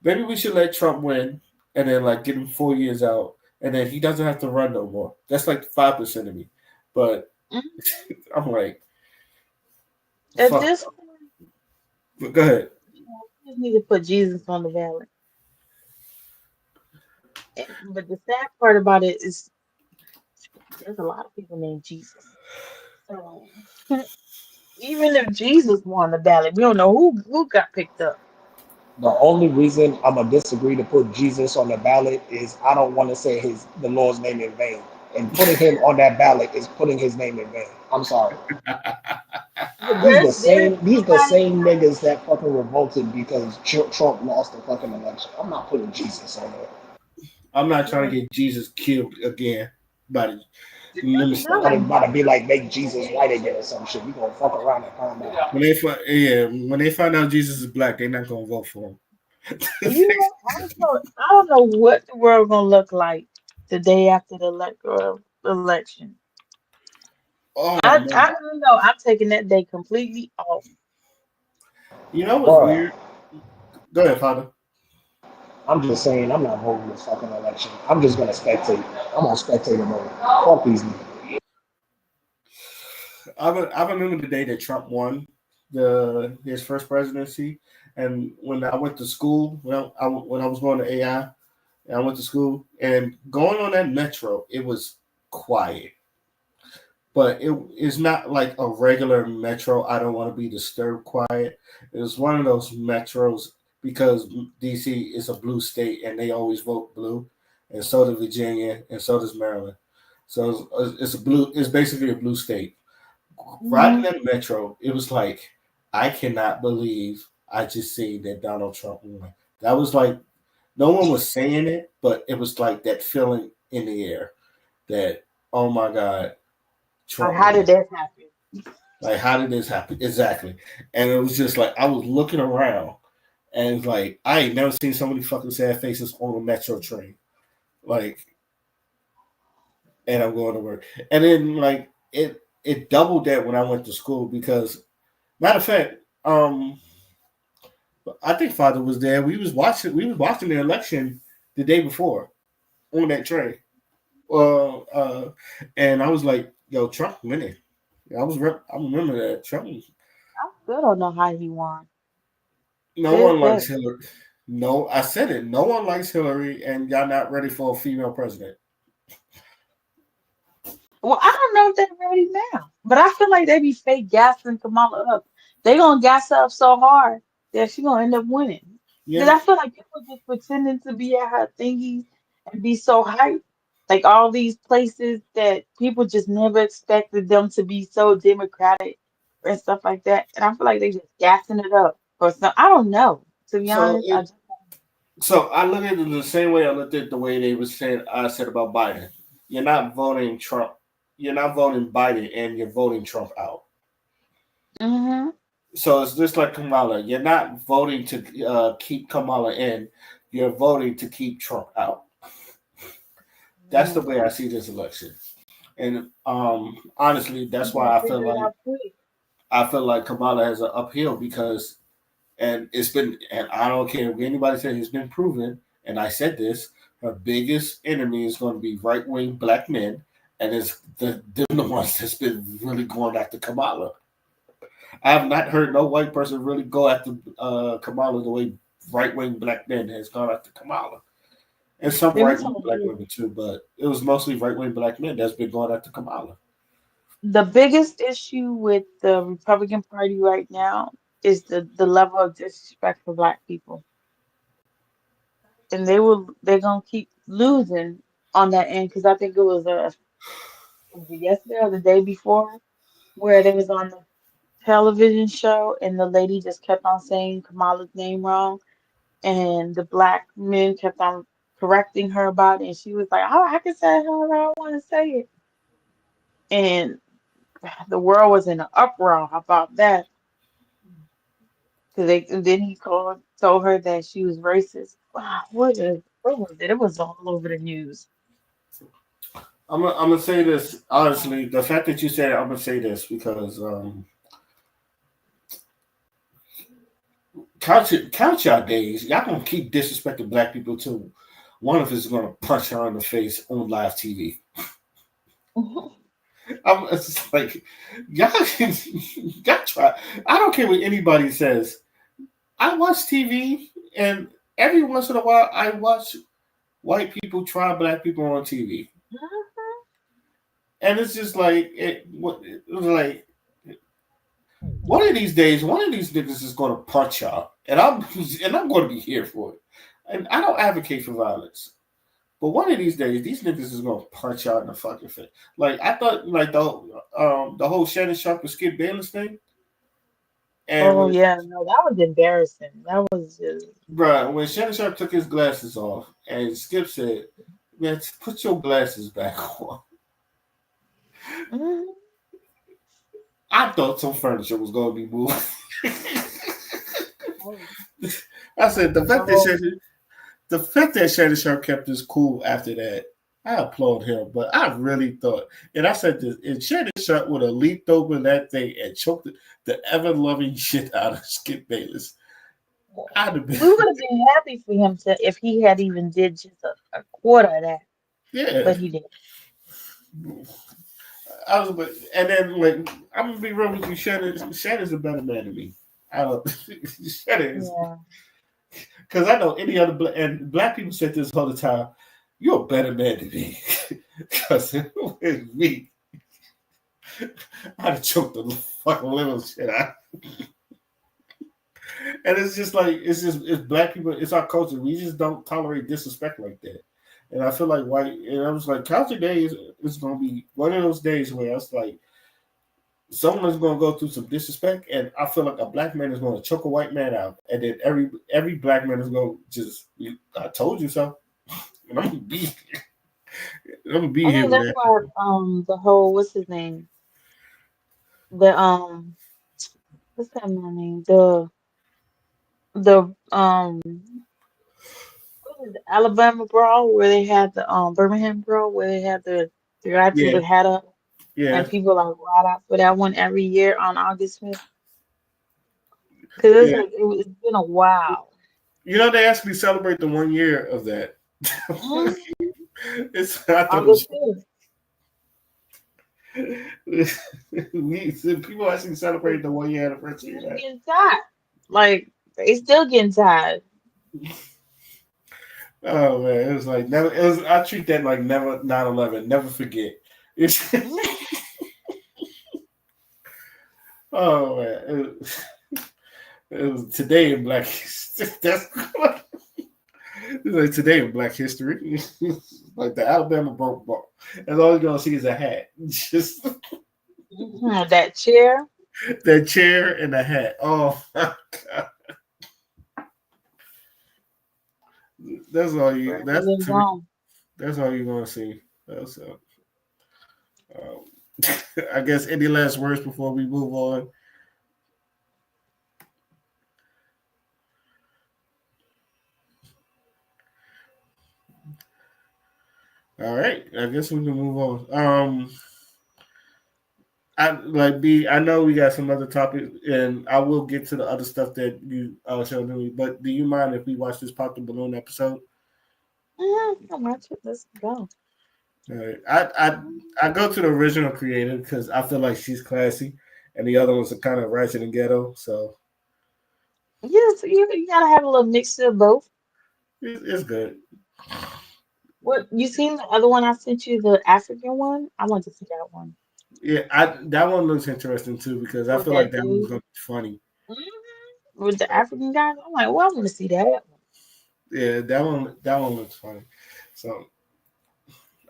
maybe we should let Trump win and then like get him 4 years out, and then he doesn't have to run no more. That's like 5% of me, but I'm like, at this point, But go ahead. We just need to put Jesus on the ballot. But the sad part about it is there's a lot of people named Jesus. So even if Jesus won the ballot, we don't know who got picked up. The only reason I'm gonna disagree to put Jesus on the ballot is I don't want to say the Lord's name in vain. And putting him on that ballot is putting his name in vain. I'm sorry. But These the same niggas that fucking revolted because Trump lost the fucking election. I'm not putting Jesus on there. I'm not trying to get Jesus killed again. But let me stop. I'm about to be like, make Jesus white again or some shit. We gonna fuck around and find out. When they find out Jesus is black, they're not gonna vote for him. You know, I don't know what the world gonna look like the day after the election. Oh, I don't know. I'm taking that day completely off. you know what's weird? Go ahead, Father. I'm just saying, I'm not voting this fucking election. I'm just gonna spectate. I'm gonna spectate the vote. Fuck these niggas. I remember the day that Trump won his first presidency, and when I went to school, when I was going to AI, and I went to school, and going on that metro, it was quiet, but it's not like a regular metro. I don't want to be disturbed quiet. It was one of those metros because DC is a blue state and they always vote blue, and so does Virginia, and so does Maryland. So it's basically a blue state. Right in that metro, it was like, I cannot believe I just seen that Donald Trump won. That was like, no one was saying it, but it was like that feeling in the air that, oh my God, Trump. How did that happen? Like, how did this happen? Exactly. And it was just like, I was looking around and it's like, I ain't never seen so many fucking sad faces on a metro train. Like, and I'm going to work. And then like it doubled that when I went to school because, matter of fact, I think Father was there. We was watching the election the day before on that train. And I was like, yo, Trump winning. I remember that Trump. I still don't know how he won. No one likes Hillary. No, I said it. No one likes Hillary, and y'all not ready for a female president. Well, I don't know if they're ready now, but I feel like they be fake gassing Kamala up. They gonna gas her up so hard that she gonna end up winning. Because I feel like people just pretending to be at her thingies and be so hyped. Like all these places that people just never expected them to be so democratic and stuff like that. And I feel like they just gassing it up or something. I don't know. To be honest, so I look at it the same way I looked at the way they were saying. I said about Biden. You're not voting Trump. You're not voting Biden, and you're voting Trump out. Mm-hmm. So it's just like Kamala. You're not voting to keep Kamala in. You're voting to keep Trump out. That's the way I see this election. And honestly, that's why I feel like Kamala has an uphill because, and I don't care if anybody says it's been proven, and I said this, her biggest enemy is going to be right-wing black men, and it's the ones that's been really going after Kamala. I have not heard no white person really go after Kamala the way right-wing black men has gone after Kamala. And some right-wing black women too, but it was mostly right-wing black men that's been going after Kamala. The biggest issue with the Republican Party right now is the level of disrespect for black people. And they're gonna keep losing on that end because I think it was yesterday or the day before where they was on the television show and the lady just kept on saying Kamala's name wrong and the black men kept on correcting her about it and she was like, oh, I can say it however I want to say it. And the world was in an uproar about that. Then he told her that she was racist. Wow, what was it? It was all over the news. I'm gonna say this honestly. The fact that you said it, I'm gonna say this because count your days. Y'all gonna keep disrespecting black people too. One of us is gonna punch her in the face on live TV. It's like y'all try. I don't care what anybody says. I watch TV, and every once in a while, I watch white people try black people on TV, and it's just like it was like one of these days, one of these niggas is going to punch y'all, and I'm going to be here for it. And I don't advocate for violence, but one of these days, these niggas is going to punch y'all in the fucking face. Like I thought, like the whole Shannon Sharp and Skip Bayless thing. And yeah, no, that was embarrassing. That was just, bruh, when Shannon Sharp took his glasses off, and Skip said, "Man, put your glasses back on." mhm. I thought some furniture was going to be moved. Oh, I said the fact that Shannon Sharp kept his cool after that, I applaud him. But I really thought, and I said this, if Shannon Sharp would have leaped over that thing and choked the ever loving shit out of Skip Bayless, I'd have we been would have been happy for him to if he had even did just a quarter of that, yeah. but he didn't. And then like I'm gonna be real with you, Shannon's a better man than me. I don't Shannon is Yeah. because I know any other black people say this all the time. You're a better man than me because with me, I'd have choked the fucking little shit out. And it's just like it's black people. It's our culture. We just don't tolerate disrespect like that. And I feel like white. And I was like, Culture Day is going to be one of those days where it's like someone's going to go through some disrespect, and I feel like a black man is going to choke a white man out, and then every black man is going to just, I told you so, and I'm gonna be here. I'm gonna be I here think with that's that. why the whole what's his name? The what's that man name? The what is it, Alabama brawl where they had the Birmingham brawl where they had the guy threw Yeah, the hat up yeah, and people like ride out for that one every year on August 5th. Because it's yeah. like it's been a while. You know, they actually celebrate the 1 year of that. Mhm. I thought it was August 5th. people actually celebrate the 1 year anniversary of People that. getting tired. Like they still getting tired. Oh man, it was like never. It was. I treat that like never 9/11. Never forget. It's, oh man, it was today in Black History. That's what, it's like today in Black History. Like the Alabama broke ball. And all you're gonna see is a hat. Just Mhm, that chair. that chair and a hat. Oh my god. That's all you. Forever lives on. That's all you're gonna see. That's I guess any last words before we move on. All right, I guess we can move on. I know we got some other topics, and I will get to the other stuff that you showed me. But do you mind if we watch this Pop the Balloon episode? Come on, let's go. All right. I go to the original creator because I feel like she's classy, and the other ones are kind of ratchet and ghetto. So Yes, you gotta have a little mixture of both. it's good. What you seen the other one I sent you, the African one? I want to see that one. Yeah, that one looks interesting too because I With feel like that that one's dude. gonna be funny. With the African guys. I'm like, well, I want to see that one. Yeah, that one looks funny. So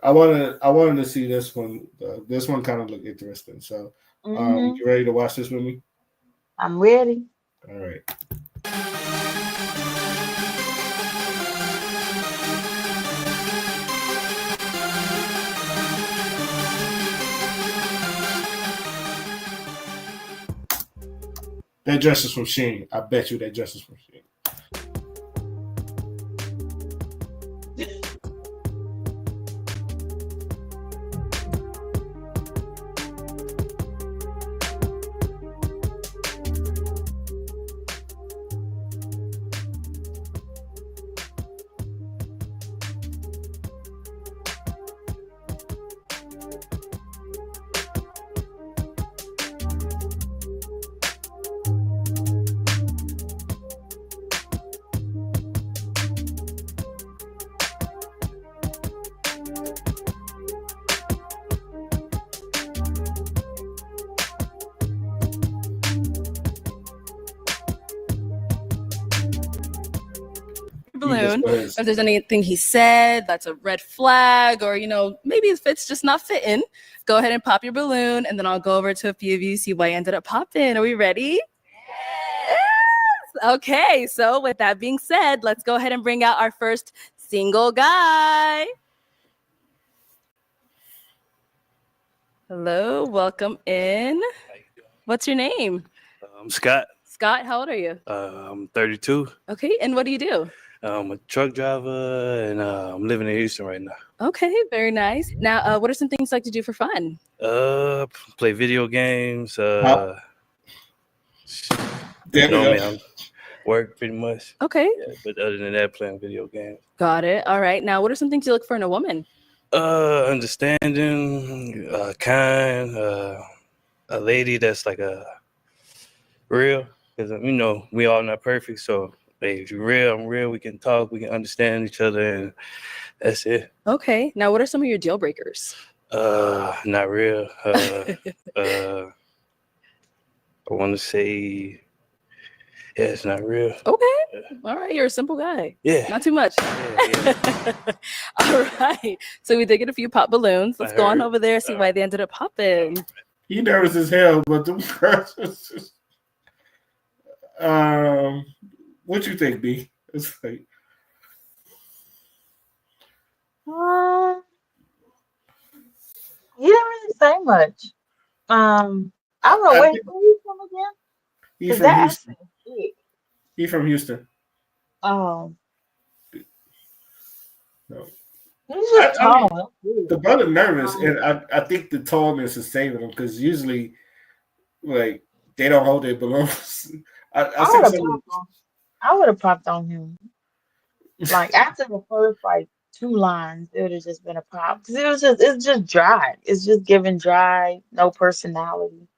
I wanted to see this one. This one kind of looked interesting. So hmm you ready to watch this with me? I'm ready. All right. That dress is from Shein. I bet you that dress is from Shein. balloon. go ahead. If there's anything he said that's a red flag, or maybe if it's just not fitting, go ahead and pop your balloon, and then I'll go over to a few of you, see why you ended up popping. Are we ready? Yes! Okay, so with that being said, let's go ahead and bring out our first single guy. Hello, welcome in. What's your name? I'm Scott. Scott, how old are you? I'm 32. Okay, and what do you do? I'm a truck driver, and I'm living in Houston right now. Okay, very nice. Now, what are some things you like to do for fun? Play video games. There we go. I'm work pretty much. Okay, Yeah, but other than that, playing video games. got it. All right. Now, what are some things you look for in a woman? Understanding, kind, a lady that's like a real, because we all not perfect. So if you're real, I'm real. We can talk, we can understand each other, and that's it. Okay. Now, what are some of your deal breakers? Not real. I want to say, yeah, it's not real. Okay. All right. You're a simple guy. Yeah. Not too much. Yeah. All right. So we did get a few pop balloons. Let's I go on heard. over there, see why they ended up popping. He nervous as hell, but the girls was just, what you think, B? It's like, He didn't really say much. I don't know I where think- he's from again. he's 'Cause from that Houston. accent is big. He's from Houston. No. He's I just mean, tall. the brother nervous, and I think the tallness is saving him because usually, like, they don't hold their balloons. I think I would have popped on him. Like after the first 2 lines, it would have just been a pop because it's just dry. It's just giving dry, no personality.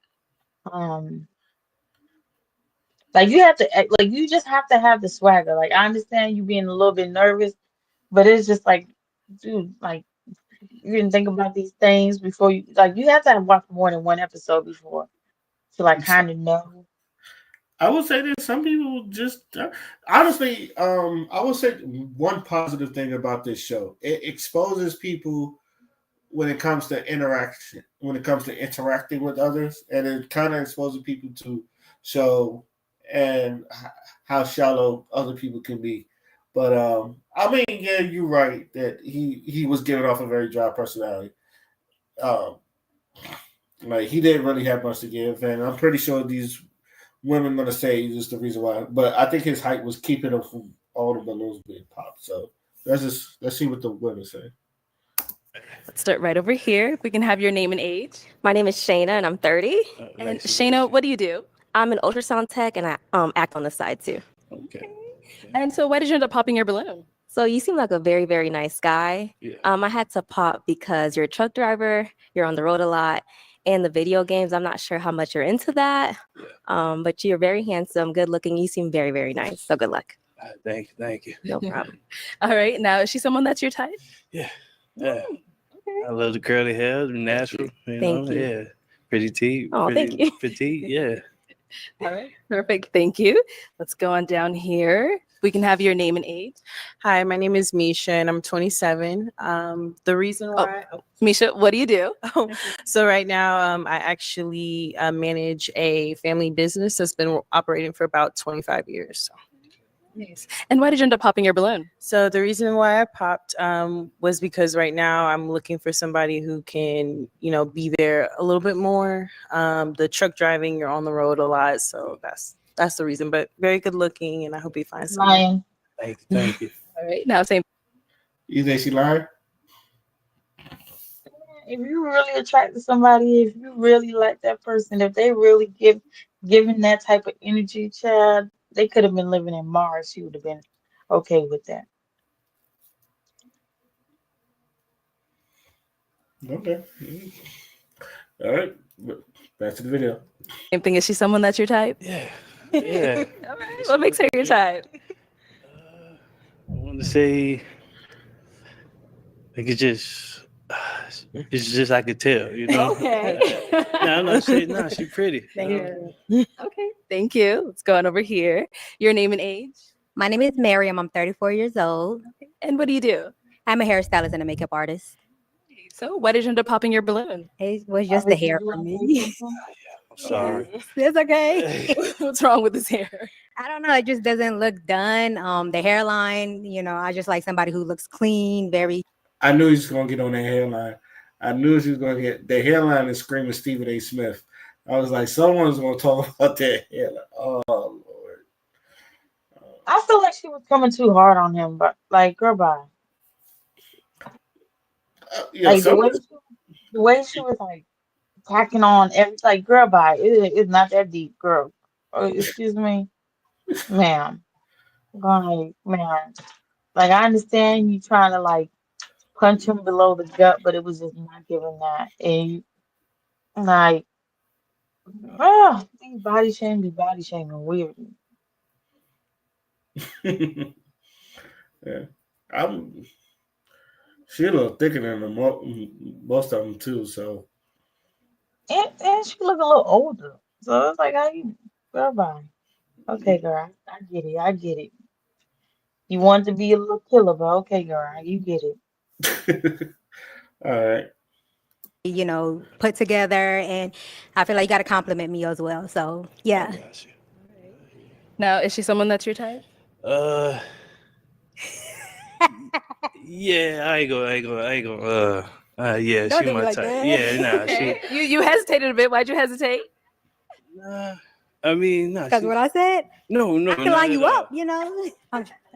Like you have to you just have to have the swagger. Like I understand you being a little bit nervous, but it's just like, dude, like you didn't think about these things before you you have to have watched more than one episode before to kind of know. I would say that some people just honestly, I would say one positive thing about this show, it exposes people when it comes to interaction, when it comes to interacting with others, and it kind of exposes people to show and how shallow other people can be. But I mean, yeah, you're right that he was giving off a very dry personality. Like he didn't really have much to give, and I'm pretty sure these women gonna say this is the reason why. But I think his height was keeping him from all the balloons being popped. So let's see what the women say. Let's start right over here. If we can have your name and age. My name is Shayna, and I'm 30. And Shayna, what do you do? I'm an ultrasound tech, and I act on the side too. Okay. And so why did you end up popping your balloon? So you seem like a very, very nice guy. Yeah. I had to pop because you're a truck driver, you're on the road a lot, and the video games, I'm not sure how much you're into that. Yeah. But you're very handsome, good looking. You seem very, very nice. So good luck. Thank you. No problem. All right. Now, is she someone that's your type? Yeah. I love the curly hair, the natural. Thank you. Yeah. Pretty teeth. Oh, thank you. Petite, yeah. All right. Perfect. Thank you. Let's go on down here. We can have your name and age. Hi, my name is Misha and I'm 27. The reason why, Misha, what do you do? So right now, I actually manage a family business that's been operating for about 25 years. So. Nice. And why did you end up popping your balloon? So the reason why I popped was because right now I'm looking for somebody who can, be there a little bit more. The truck driving, you're on the road a lot, so that's the reason. But very good looking, and I hope you find someone. Thank you. All right. Now, same. You think she lied? If you really attract to somebody, if you really like that person, if they really giving that type of energy, child, they could have been living in Mars. She would have been okay with that. Okay. All right. Back to the video. Same thing. Is she someone that's your type? Yeah. Yeah. All right. What makes her your type? I want to say, like it's just I could tell, Okay. No, I'm not saying no. She's pretty. Thank you. Okay. Thank you. Let's go on over here. Your name and age. My name is Miriam. I'm 34 years old. And what do you do? I'm a hairstylist and a makeup artist. So why did you end up popping your balloon? It was just the hair for me. I'm sorry. It's okay. What's wrong with his hair? I don't know. It just doesn't look done. The hairline, I just like somebody who looks clean, very. I knew he was going to get on that hairline. I knew she was going to get the hairline is screaming Stephen A. Smith. I was like, someone's going to talk about that hairline. Oh, Lord. I feel like she was coming too hard on him, but like, girl, bye. Yeah, Like the way she was like tacking on every like, girl, bye. It's not that deep, girl. Oh, excuse me, ma'am. Like, man. Like I understand you trying to like punch him below the gut, but it was just not giving that. And like, these body shaming weird. Yeah, she a little thicker than most of them too. So, And she look a little older. So it's like, how you, girl, bye. Okay, girl, I get it. I get it. You want to be a little killer, but okay, girl, you get it. all right. Put together, and I feel like you got to compliment me as well. So yeah. Now, is she someone that's your type? Yeah, I ain't gonna. Yeah, Don't she do me my like type. that. Yeah, nah, she. You hesitated a bit. Why'd you hesitate? Nah, I mean, nah. Because what I said, No, I can line you up.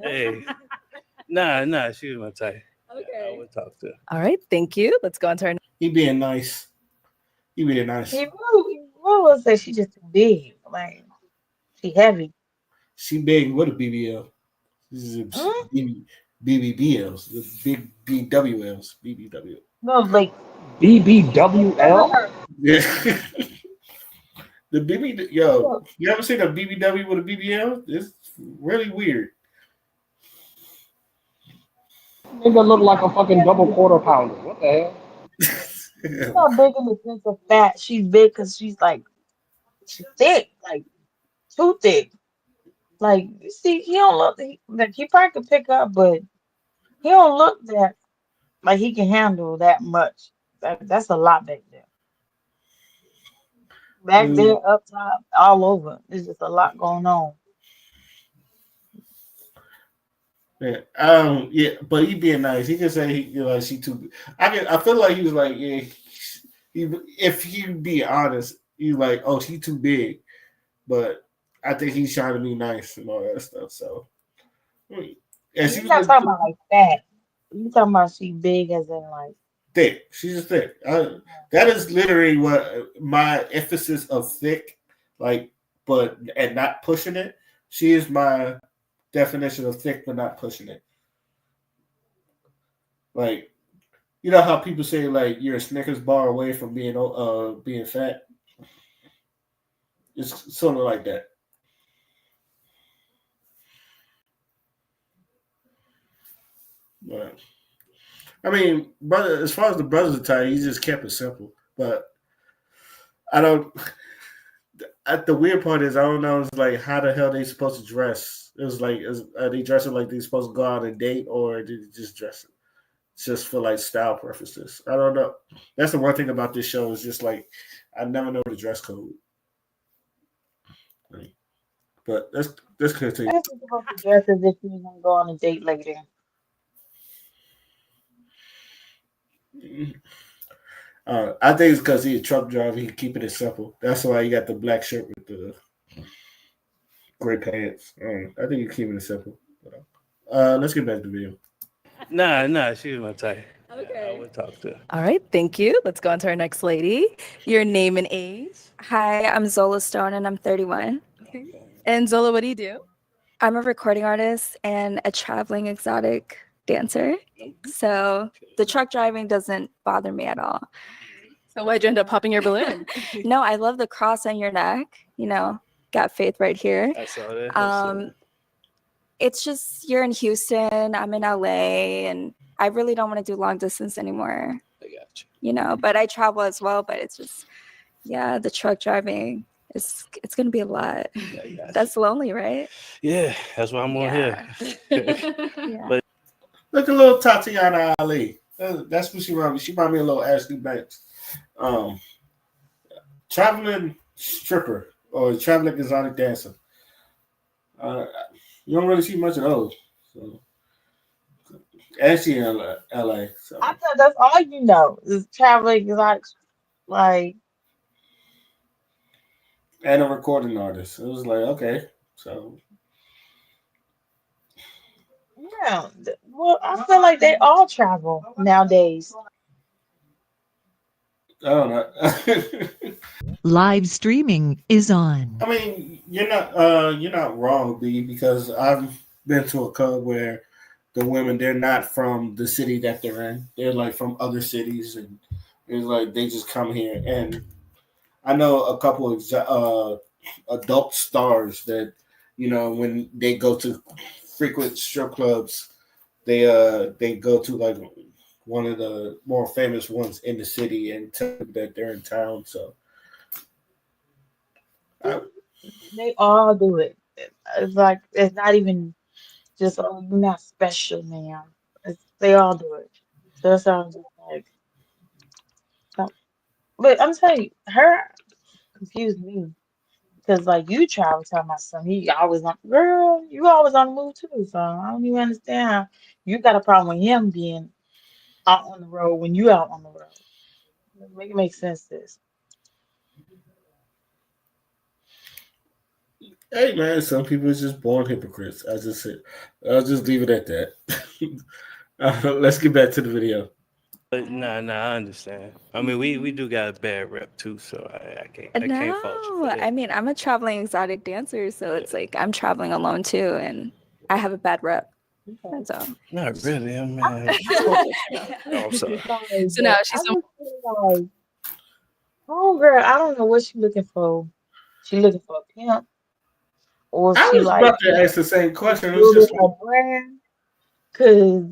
Hey, nah, she was my type. Okay. I would talk to her. All right, thank you. Let's go on to our. He being nice. He being nice. He really will say she just too big. Like, she heavy. She big with a BBL. This is BBBLs, the big BWLs, BBW. No, like BBWL? Yeah. The BB, yo, you ever seen a BBW with a BBL? It's really weird. Nigga look like a fucking double quarter pounder. What the hell? she's not big in the sense of fat. She's big because she's thick, like too thick. Like, you see, he don't look like he probably could pick up, but he don't look that like he can handle that much. That's a lot back there. Back there, up top, all over. There's just a lot going on. Yeah, but he being nice. He can say she too. I feel like he was like, yeah. If he be honest, he's like, oh, she too big. But I think he's trying to be nice and all that stuff. So, You're not talking about like fat. You talking about she big as in like thick. She's just thick. That is literally what my emphasis of thick, like, and not pushing it. She is my definition of thick, but not pushing it. Like, you know how people say like you're a Snickers bar away from being fat. It's sort of like that. But I mean, brother, as far as the brothers are tired, he just kept it simple. But I don't. The weird part is I don't know. It's like how the hell they supposed to dress? It was like, are they dressing like they're supposed to go on a date, or did they just dress it just for like style purposes? I don't know. That's the one thing about this show is just like I never know the dress code. But let's continue. that's just supposed to dress as if you're gonna go on a date later. I think it's because he's a truck driver. He keeping it simple. That's why he got the black shirt with the gray pants. I think he's keeping it simple. Let's get back to the video. Nah, she was my type. Okay. I would talk to her. All right, thank you. Let's go on to our next lady. Your name and age. Hi, I'm Zola Stone and I'm 31. And Zola, what do you do? I'm a recording artist and a traveling exotic dancer. So the truck driving doesn't bother me at all. So why'd you end up popping your balloon? No, I love the cross on your neck. Got faith right here. I saw that. It's just you're in Houston, I'm in LA, and I really don't want to do long distance anymore. I got you. But I travel as well, but it's just, the truck driving It's gonna be a lot. That's lonely, right? Yeah, that's why I'm on here. Yeah. But Look a little Tatiana Ali. That's what she brought me. She brought me a little Ashley Banks. Traveling stripper or traveling exotic dancer. You don't really see much of those. So. And she in LA. So. I thought that's all you know is traveling exotic, like. And a recording artist. It was like, okay, so. Yeah, well, I feel like they all travel nowadays. I don't know. Live streaming is on. I mean, you're not wrong, B, because I've been to a club where the women, they're not from the city that they're in. They're like from other cities, and it's like they just come here. And I know a couple of adult stars that, when they go to frequent strip clubs, they go to like one of the more famous ones in the city and tell them that they're in town. So They all do it. It's like it's not even just oh you're not special, man. They all do it. So it sounds just like. But I'm telling you, her confused me because like you travel to my son, he always on girl, you always on the move too. So I don't even understand how you got a problem with him being out on the road when you out on the road. Make it make sense, sis. hey man, some people are just born hypocrites. I'll just leave it at that. Let's get back to the video. But nah, I understand. I mean, we do got a bad rep too, so I can't fault you for No, that. I mean, I'm a traveling exotic dancer, so it's like I'm traveling alone too, and I have a bad rep. That's all. Not really, I mean. Oh, I'm sorry. So now she's I just feel like, oh girl, I don't know what she's looking for. She looking for a pimp, or I she was like about to ask the same question. It was building just a brand. Cause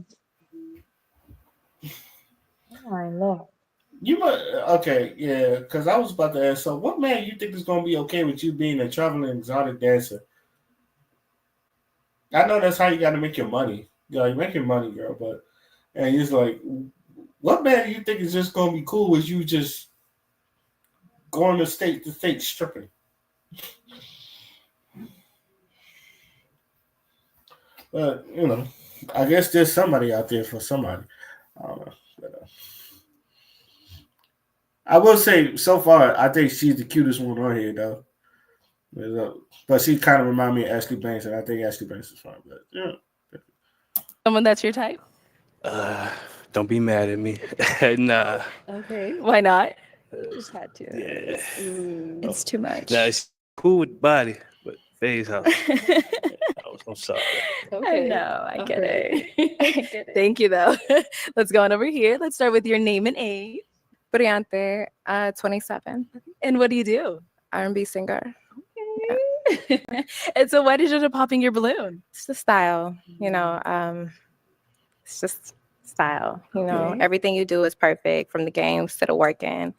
I know. you might okay, yeah. Because I was about to ask. So, what man you think is going to be okay with you being a traveling exotic dancer? I know that's how you got to make your money. You make your money, girl. But and he's like, what man do you think is just going to be cool with you just going to state to state stripping? But I guess there's somebody out there for somebody. I don't know. But, I will say, so far, I think she's the cutest one on here, though. But she kind of reminds me of Ashley Banks, and I think Ashley Banks is fine. But yeah, Someone that's your type? Don't be mad at me. Nah. Okay. Why not? Just had to. Yeah. It's too much. Nah, it's cool with body, but face house. I'm sorry. I know. I get it. I get it. Thank you, though. Let's go on over here. Let's start with your name and age. Briante, 27. And what do you do? R&B singer. And so why did you end up popping your balloon? It's the style, it's just style, Okay. everything you do is perfect, from the games to the working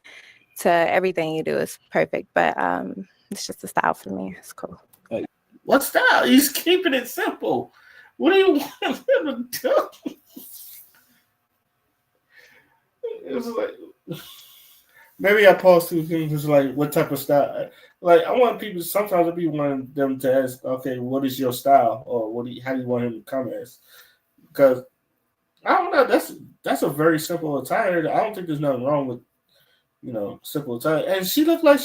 to everything you do is perfect. But it's just the style for me. It's cool. what style? He's keeping it simple. What do you want him to do? It was like maybe I paused to him just like what type of style. Like I want people. Sometimes I be wanting them to ask, okay, what is your style, or how do you want him to come as? Because I don't know. That's a very simple attire. I don't think there's nothing wrong with simple attire. And she looked like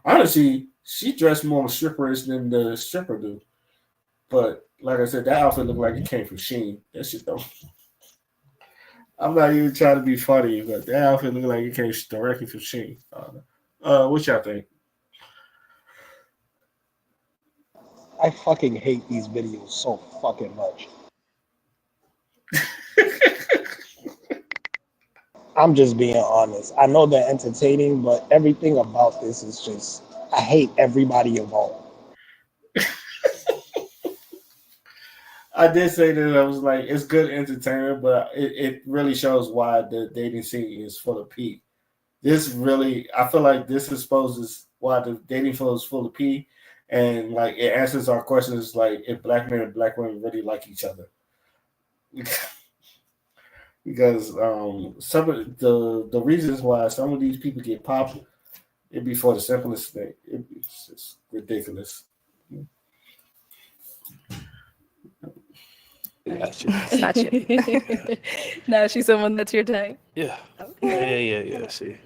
honestly, she dressed more stripperish than the stripper do. But like I said, that outfit looked like it came from Shein. That shit don't. I'm not even trying to be funny, but that outfit looked like it came directly from Shein. What y'all think? I fucking hate these videos so fucking much. I'm just being honest. I know they're entertaining, but everything about this is just, I hate everybody involved. I did say that I was like, it's good entertainment, but it really shows why the dating scene is full of Pete. This really, I feel like this exposes why the dating field is full of pee, and like it answers our questions like if black men and black women really like each other. Because some of the reasons why some of these people get popped, it'd be for the simplest thing. It's just ridiculous. It's not you. No, she's someone that's your type. Yeah. Yeah. See,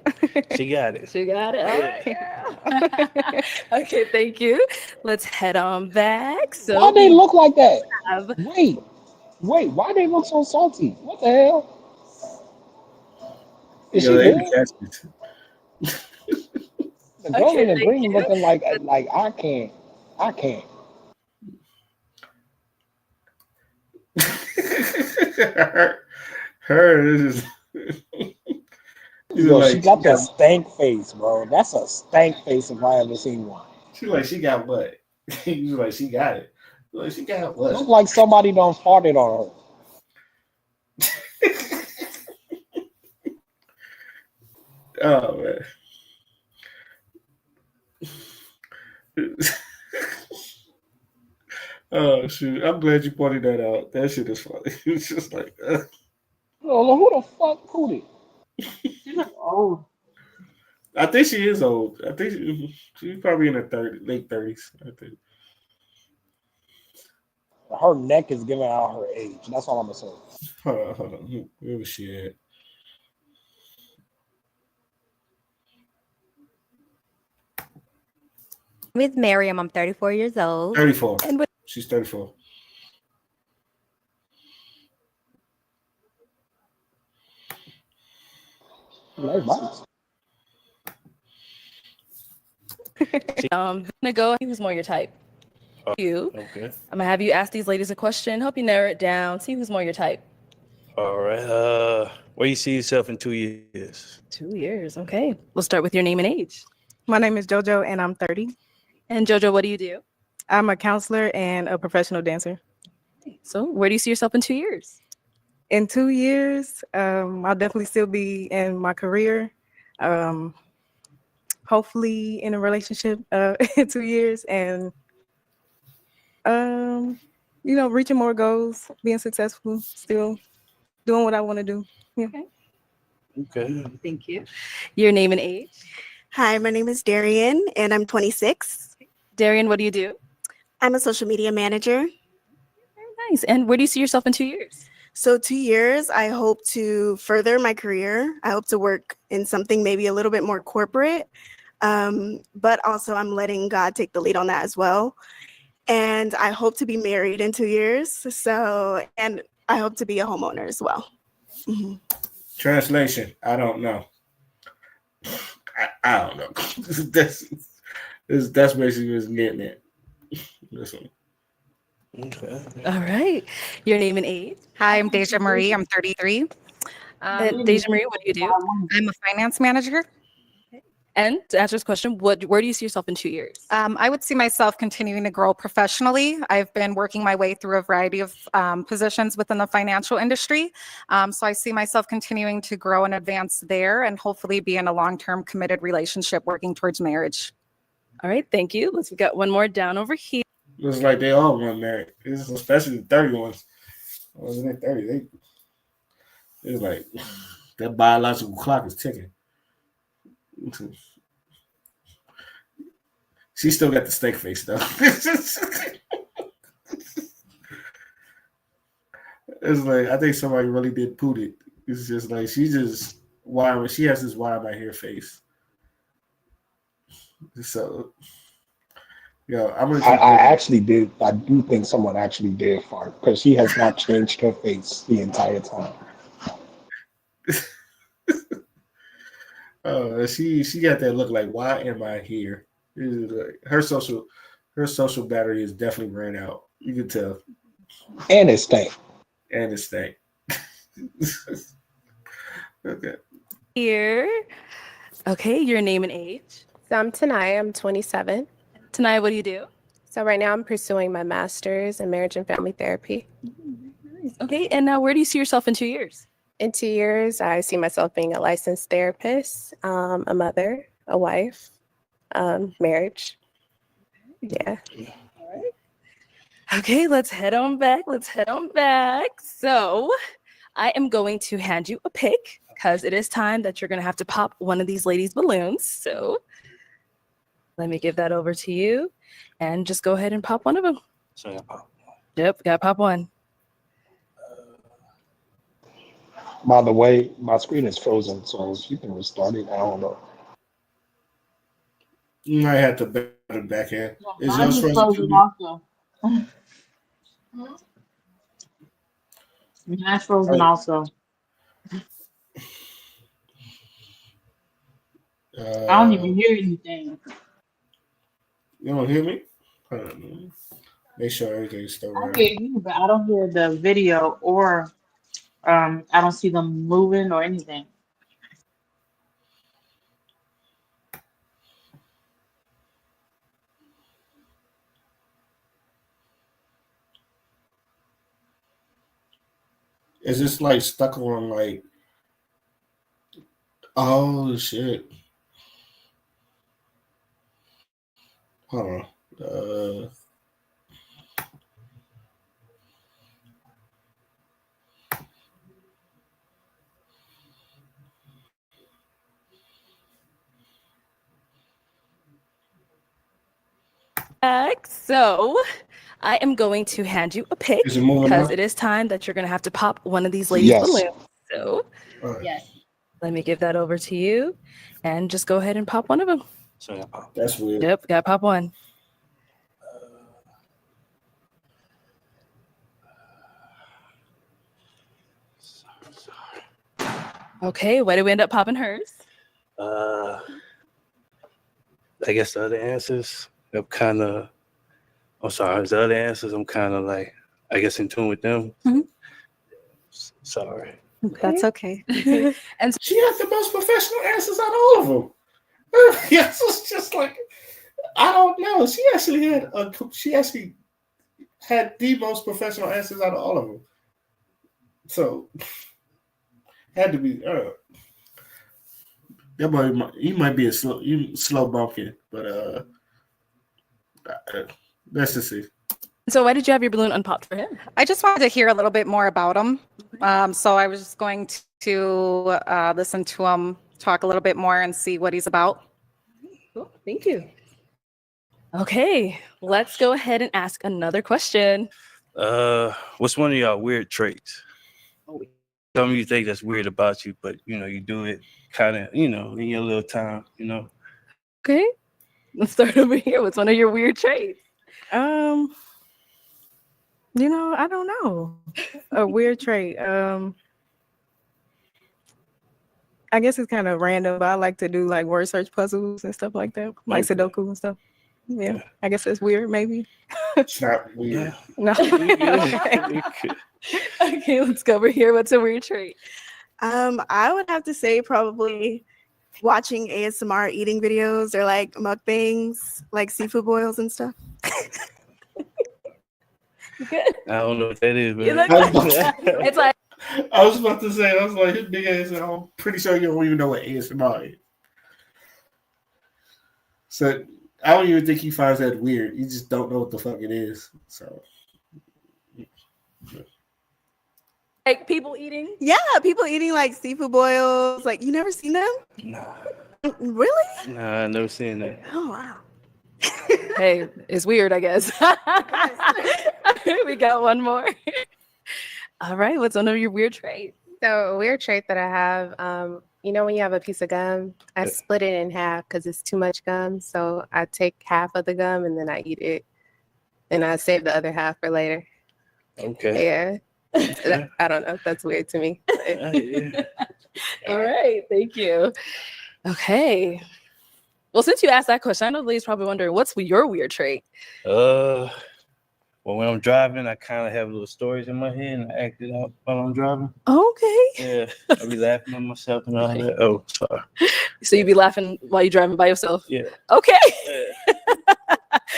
she got it. She got it. All right, girl. Okay, thank you. Let's head on back. So Why they look like that? have- Wait, why they look so salty? What the hell? Is Yo, she they good? be catching it. The girl Okay, in the thank green you. looking like I can't. her is Yo, like she got the stank face, bro. That's a stank face if I ever seen one. she like she got what? He's like she got it. Like she got what? Look like somebody done farted on her. Oh man. Oh shoot! I'm glad you pointed that out. That shit is funny. It's just like, Oh, who the fuck pooted? She look old. I think she is old. I think she's probably in her late 30s. I think. Her neck is giving out her age. That's all I'm gonna say. Hold on. Where was she at? With Miriam, I'm 34 years old. 34. And with She's 34. Nice bodies. gonna go. Who's more your type? You. Okay. I'm gonna have you ask these ladies a question. Help you narrow it down. See who's more your type. All right. Where you see yourself in 2 years? 2 years. Okay. We'll start with your name and age. My name is JoJo and I'm 30. And JoJo, what do you do? I'm a counselor and a professional dancer. So where do you see yourself in 2 years? In 2 years, I'll definitely still be in my career. Hopefully in a relationship in 2 years and reaching more goals, being successful, still doing what I want to do. Yeah. Okay. Thank you. Your name and age? Hi, my name is Darian, and I'm 26. Darian, what do you do? I'm a social media manager. Nice. And where do you see yourself in 2 years? So 2 years, I hope to further my career. I hope to work in something maybe a little bit more corporate, but also I'm letting God take the lead on that as well. And I hope to be married in 2 years. So, and I hope to be a homeowner as well. Mhm. Translation: I don't know. I don't know. that's basically what's getting at. Listen. Okay. All right. Your name and age? Hi, I'm Deja Marie. I'm 33. Deja Marie, what do you do? I'm a finance manager. And to answer this question, where do you see yourself in 2 years? I would see myself continuing to grow professionally. I've been working my way through a variety of positions within the financial industry. So I see myself continuing to grow and advance there and hopefully be in a long-term committed relationship working towards marriage. All right. Thank you. We got one more down over here. Looks like they all want married. It's especially the 30 ones. Wasn't it 30? It's like that biological clock is ticking. She still got the steak face though. It's like I think somebody really did poot it. It's just like she has this why am I here face. So I actually did. I do think someone actually did fart because she has not changed her face the entire time. Oh, she got that look like why am I here? Like, her social battery is definitely ran out. You can tell. And it stank. Okay. Here. Okay. Your name and age? So I'm Tanaya. I'm 27. Tanaya, what do you do? So right now I'm pursuing my master's in marriage and family therapy. Nice. Okay. And now where do you see yourself in 2 years? In 2 years, I see myself being a licensed therapist, a mother, a wife, Marriage. Yeah. Okay, let's head on back. Let's head on back. So I am going to hand you a pick because it is time that you're going to have to pop one of these ladies' balloons. So let me give that over to you and just go ahead and pop one of them. So I pop. Yep, got to pop one. By the way, my screen is frozen, so if you can restart it, I don't know. You might have to back it back in. Is Mine yours is frozen? frozen also. Mine's frozen also. I don't even hear anything. You don't hear me? Hold on. Make sure everything's still I right. hear you, but I don't hear the video or I don't see them moving or anything. Is this like stuck on like? Oh shit! Hold on. So I am going to hand you a pick Is it moving because now? it is time that you're going to have to pop one of these ladies' Yes. balloons. So Yes. let me give that over to you and just go ahead and pop one of them. So I pop. That's weird. Yep, got to pop one. Okay, why did we end up popping hers? I guess the other answers, I'm kind of, I'm sorry, the other answers, I'm kind of like, I guess in tune with them. Mhm. Sorry. That's okay. And She had the most professional answers out of all of them. Yes, it's just like I don't know. She actually had the most professional answers out of all of them. So had to be. You might be slow bumping, but let's just see. So why did you have your balloon unpopped for him? I just wanted to hear a little bit more about him. So I was just going to listen to him talk a little bit more and see what he's about. Cool. Thank you. Okay, let's go ahead and ask another question. What's one of y'all weird traits? Something you think that's weird about you, but you do it kind of, in your little time, Okay, let's start over here. What's one of your weird traits? I don't know. A weird trait. I guess it's kind of random, but I like to do like word search puzzles and stuff like that, like Sudoku and stuff. Yeah, I guess it's weird, maybe. It's not weird. No. Okay, let's go over here. What's a weird trait? I would have to say probably watching ASMR eating videos or like mukbangs, like seafood boils and stuff. Good. I don't know what that is, but You look like it's like I was about to say, I was like, his big ass. I'm pretty sure you don't even know what ASMR is. So I don't even think he finds that weird. You just don't know what the fuck it is. So like people eating. Yeah, people eating like seafood boils. Like you never seen them? Nah, Really? I never seen that. Oh wow. Hey, it's weird, I guess. We got one more. All right, what's one of your weird traits? So a weird trait that I have, when you have a piece of gum, I split it in half because it's too much gum. So I take half of the gum and then I eat it, and I save the other half for later. Okay. Yeah, I don't know. That's weird to me. All right, thank you. Okay. Well, since you asked that question, I know the lady's probably wondering, what's your weird trait? Well, when I'm driving, I kind of have little stories in my head and I act it out while I'm driving. Okay. Yeah, I be laughing at myself and all that. Oh, sorry. So you be laughing while you're driving by yourself? Yeah. Okay.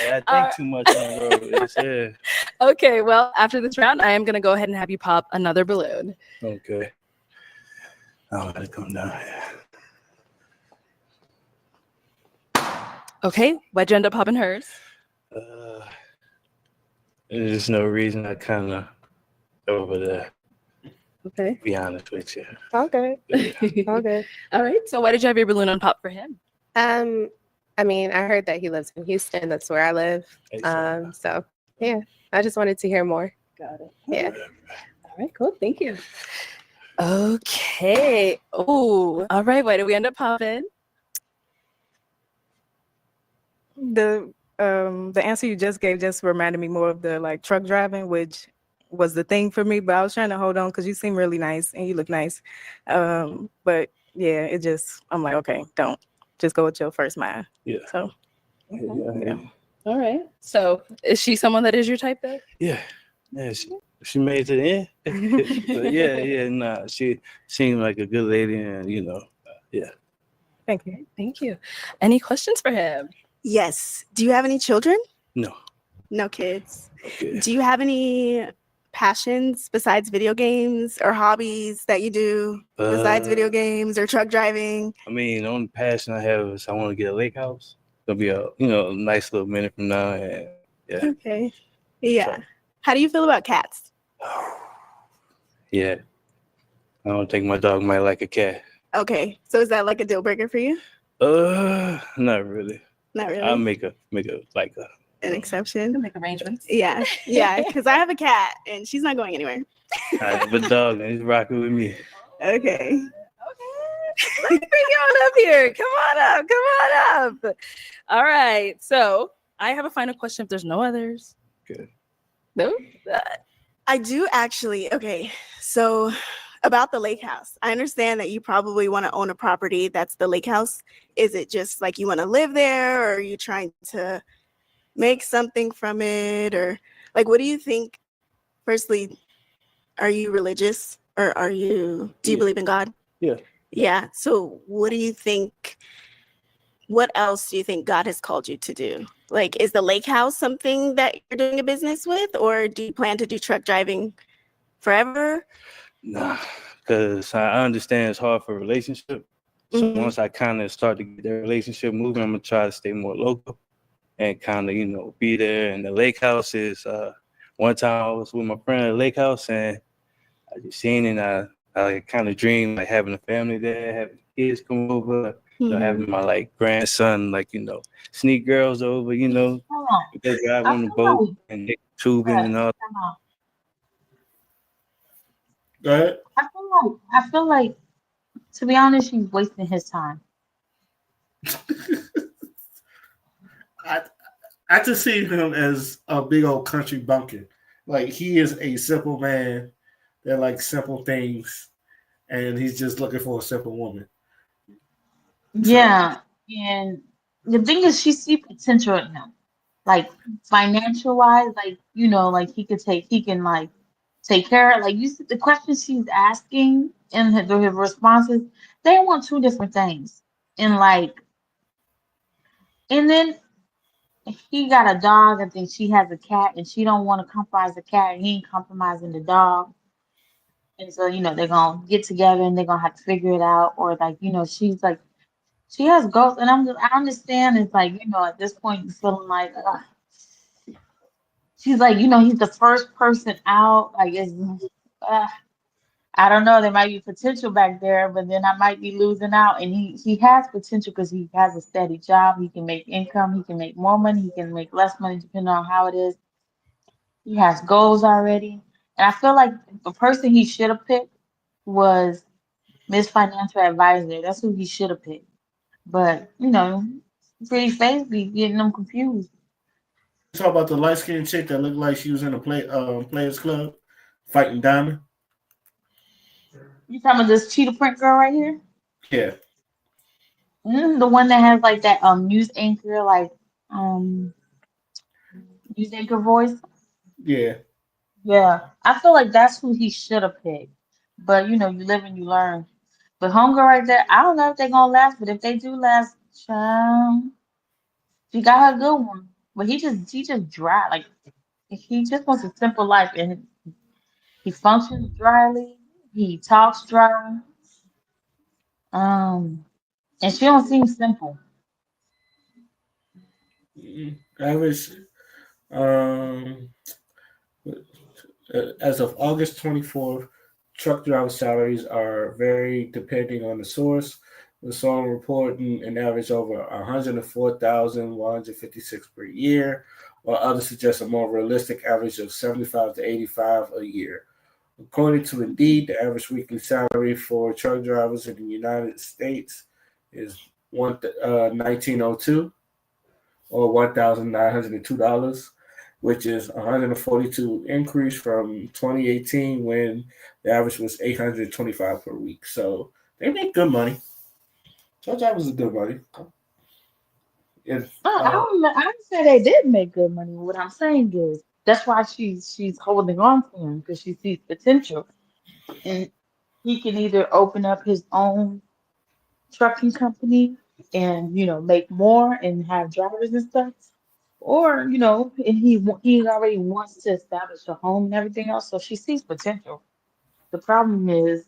I think too much on the road. Yeah. Okay, well, after this round, I am going to go ahead and have you pop another balloon. Okay. I gotta come down here. Okay, why'd you end up popping hers? There's no reason. I kind of over there. Okay. Be honest with you. Okay. Okay. All right. So why did you have your balloon on pop for him? I mean, I heard that he lives in Houston. That's where I live. So yeah, I just wanted to hear more. Got it. Yeah. All right, cool. Thank you. Okay. Oh, all right. Why did we end up popping? The answer you just gave just reminded me more of the like truck driving, which was the thing for me. But I was trying to hold on because you seem really nice and you look nice. But yeah, it just I'm like, okay, don't just go with your first mind. Yeah. So Yeah. All right. So is she someone that is your type though? Yeah. She made it to the end. But yeah, nah. She seemed like a good lady, and yeah. Thank you. Thank you. Any questions for him? Yes. Do you have any children? No. No kids. Okay. Do you have any passions besides video games or hobbies that you do besides video games or truck driving? I mean, the only passion I have is I want to get a lake house. It'll be a nice little minute from now, and yeah. Okay. Yeah. How do you feel about cats? Yeah. I don't think my dog might like a cat. Okay. So is that like a deal breaker for you? Not really. Not really. I'll make a like a. An exception. Make arrangements. Yeah. Yeah. Because I have a cat and she's not going anywhere. But dog, he's rocking with me. Okay. Let's bring you on up here. Come on up. All right. So I have a final question if there's no others. Good. No? I do actually. Okay. So about the lake house, I understand that you probably want to own a property that's the lake house. Is it just like you want to live there, or are you trying to make something from it, or like what do you think? Firstly, are you religious, or do you believe in God? Yeah. Yeah. So what do you think? What else do you think God has called you to do? Like, is the lake house something that you're doing a business with, or do you plan to do truck driving forever? Nah, because I understand it's hard for a relationship. So once I kind of start to get the relationship moving, I'm gonna try to stay more local and kind of be there. And the lake house is one time I was with my friend at the lake house and I just seen it. And I kind of dreamed like having a family there, having kids come over, having my like grandson sneak girls over, they drive on the boat and they tubing and all. Go ahead. I feel like, to be honest, he's wasting his time. I just see him as a big old country bumpkin. Like he is a simple man that likes simple things, and he's just looking for a simple woman. Yeah, and the thing is, she see potential in him, like financial wise, like like he can like take care of. Like you see, the questions she's asking and his responses, they want two different things, and then he got a dog. I think she has a cat, and she don't want to compromise the cat, and he ain't compromising the dog. And so they're gonna get together and they're gonna have to figure it out, or she's like. She has goals, and I understand it's like, at this point, you're feeling like, she's like, he's the first person out. Like, I don't know, there might be potential back there, but then I might be losing out. And he has potential because he has a steady job. He can make income. He can make more money. He can make less money, depending on how it is. He has goals already. And I feel like the person he should have picked was Miss Financial Advisor. That's who he should have picked. But pretty face be getting them confused. Talk about the light skinned chick that looked like she was in a Players Club fighting Diamond. You talking about this cheetah print girl right here? Yeah. The one that has like that news anchor news anchor voice. Yeah. Yeah, I feel like that's who he should have picked. But you live and you learn. But homegirl right there, I don't know if they're gonna last, but if they do last, child, she got her good one. But he just dry. Like he just wants a simple life, and he functions dryly. He talks dry. And she don't seem simple. Average. Um, as of August 24th, truck driver salaries are very depending on the source. With some reporting an average over 104,156 per year, while others suggest a more realistic average of 75 to 85 a year. According to Indeed, the average weekly salary for truck drivers in the United States is 1902 or $1,902, which is 142 increase from 2018 when the average was 825 per week. So they make good money. Truck drivers is good money. If I don't say they did make good money. What I'm saying is that's why she's holding on to him because she sees potential, and he can either open up his own trucking company and make more and have drivers and stuff, or and he already wants to establish a home and everything else. So she sees potential. The problem is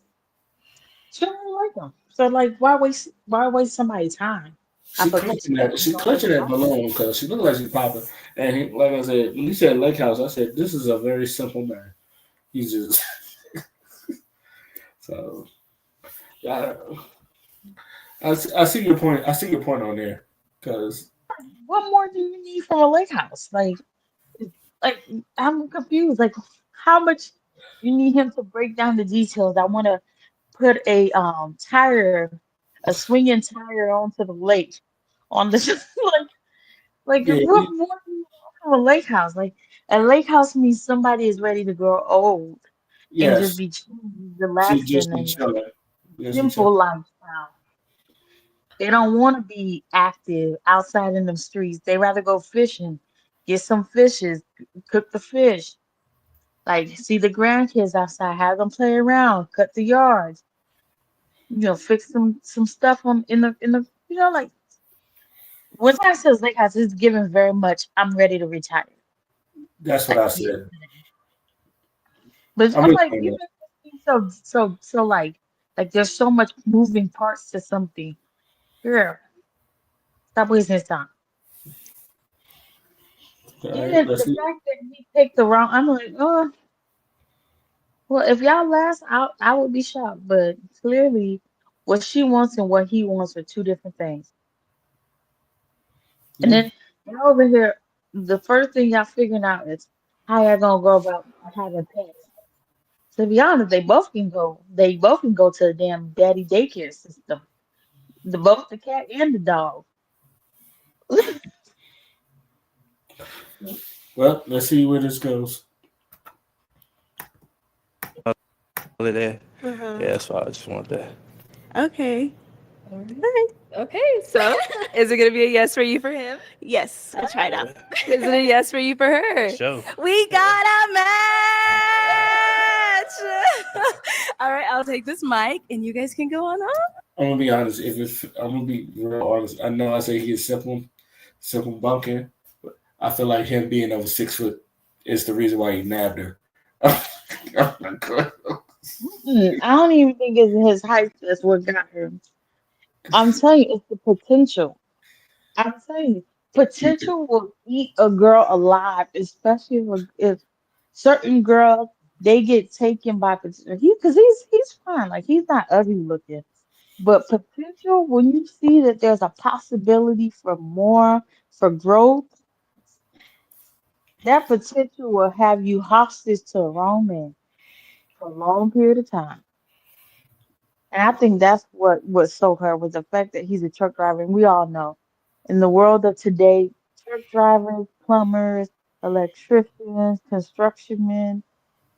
she don't really like him. So like, why waste somebody's time? I she forget. clutching that balloon because she looks like she's popping. And like I said, when you said Lake House, I said this is a very simple man. He's just so. Yeah, I see your point. I see your point on there because What more do you need from a lake house? Like I'm confused. Like, how much you need him to break down the details? I want to put a swinging tire onto the lake, on the like yeah, what more do you want from a lake house? Like a lake house means somebody is ready to grow old and just yes, be chilling, she relaxing, just be and chilling. Just be chilling. simple lifestyle. They don't want to be active outside in the streets. They rather go fishing, get some fishes, cook the fish, like see the grandkids outside, have them play around, cut the yards, fix some stuff on in the like when I says lake house, it's given very much. I'm ready to retire. That's what Like, I yeah. said. But I'm I'm with like, you on so like there's so much moving parts to something. Girl, stop wasting his time. that. All right, Even the let's see. fact that he picked the wrong, I'm like, oh, well, if y'all last, I would be shocked. But clearly, what she wants and what he wants are two different things. And Yeah. then y'all over here, the first thing y'all figuring out is how y'all gonna go about having pets. To be honest, they both can go. They both can go to the damn daddy daycare system. Both the cat and the dog. Well, let's see where this goes. Other than Uh-huh. yeah, that's why I just want that. Okay. Okay, so is it gonna be a yes for you for him? Yes, I tried out. Is it a yes for you for her? Sure. We got a match. All right, I'll take this mic and you guys can go on up. I'm gonna be honest. I'm gonna be real honest. I know I say he's simple bunking, but I feel like him being over 6 foot is the reason why he nabbed her. Oh my God. I don't even think it's his height that's what got her. I'm telling you, it's the potential. I'm telling you, potential will eat a girl alive, especially if certain girls they get taken by potential. Because he's fine, like he's not ugly looking, but potential when you see that there's a possibility for more, for growth, that potential will have you hostage to a wrong man for a long period of time. And I think that's what sold her was the fact that he's a truck driver. And we all know in the world of today, truck drivers, plumbers, electricians, construction men,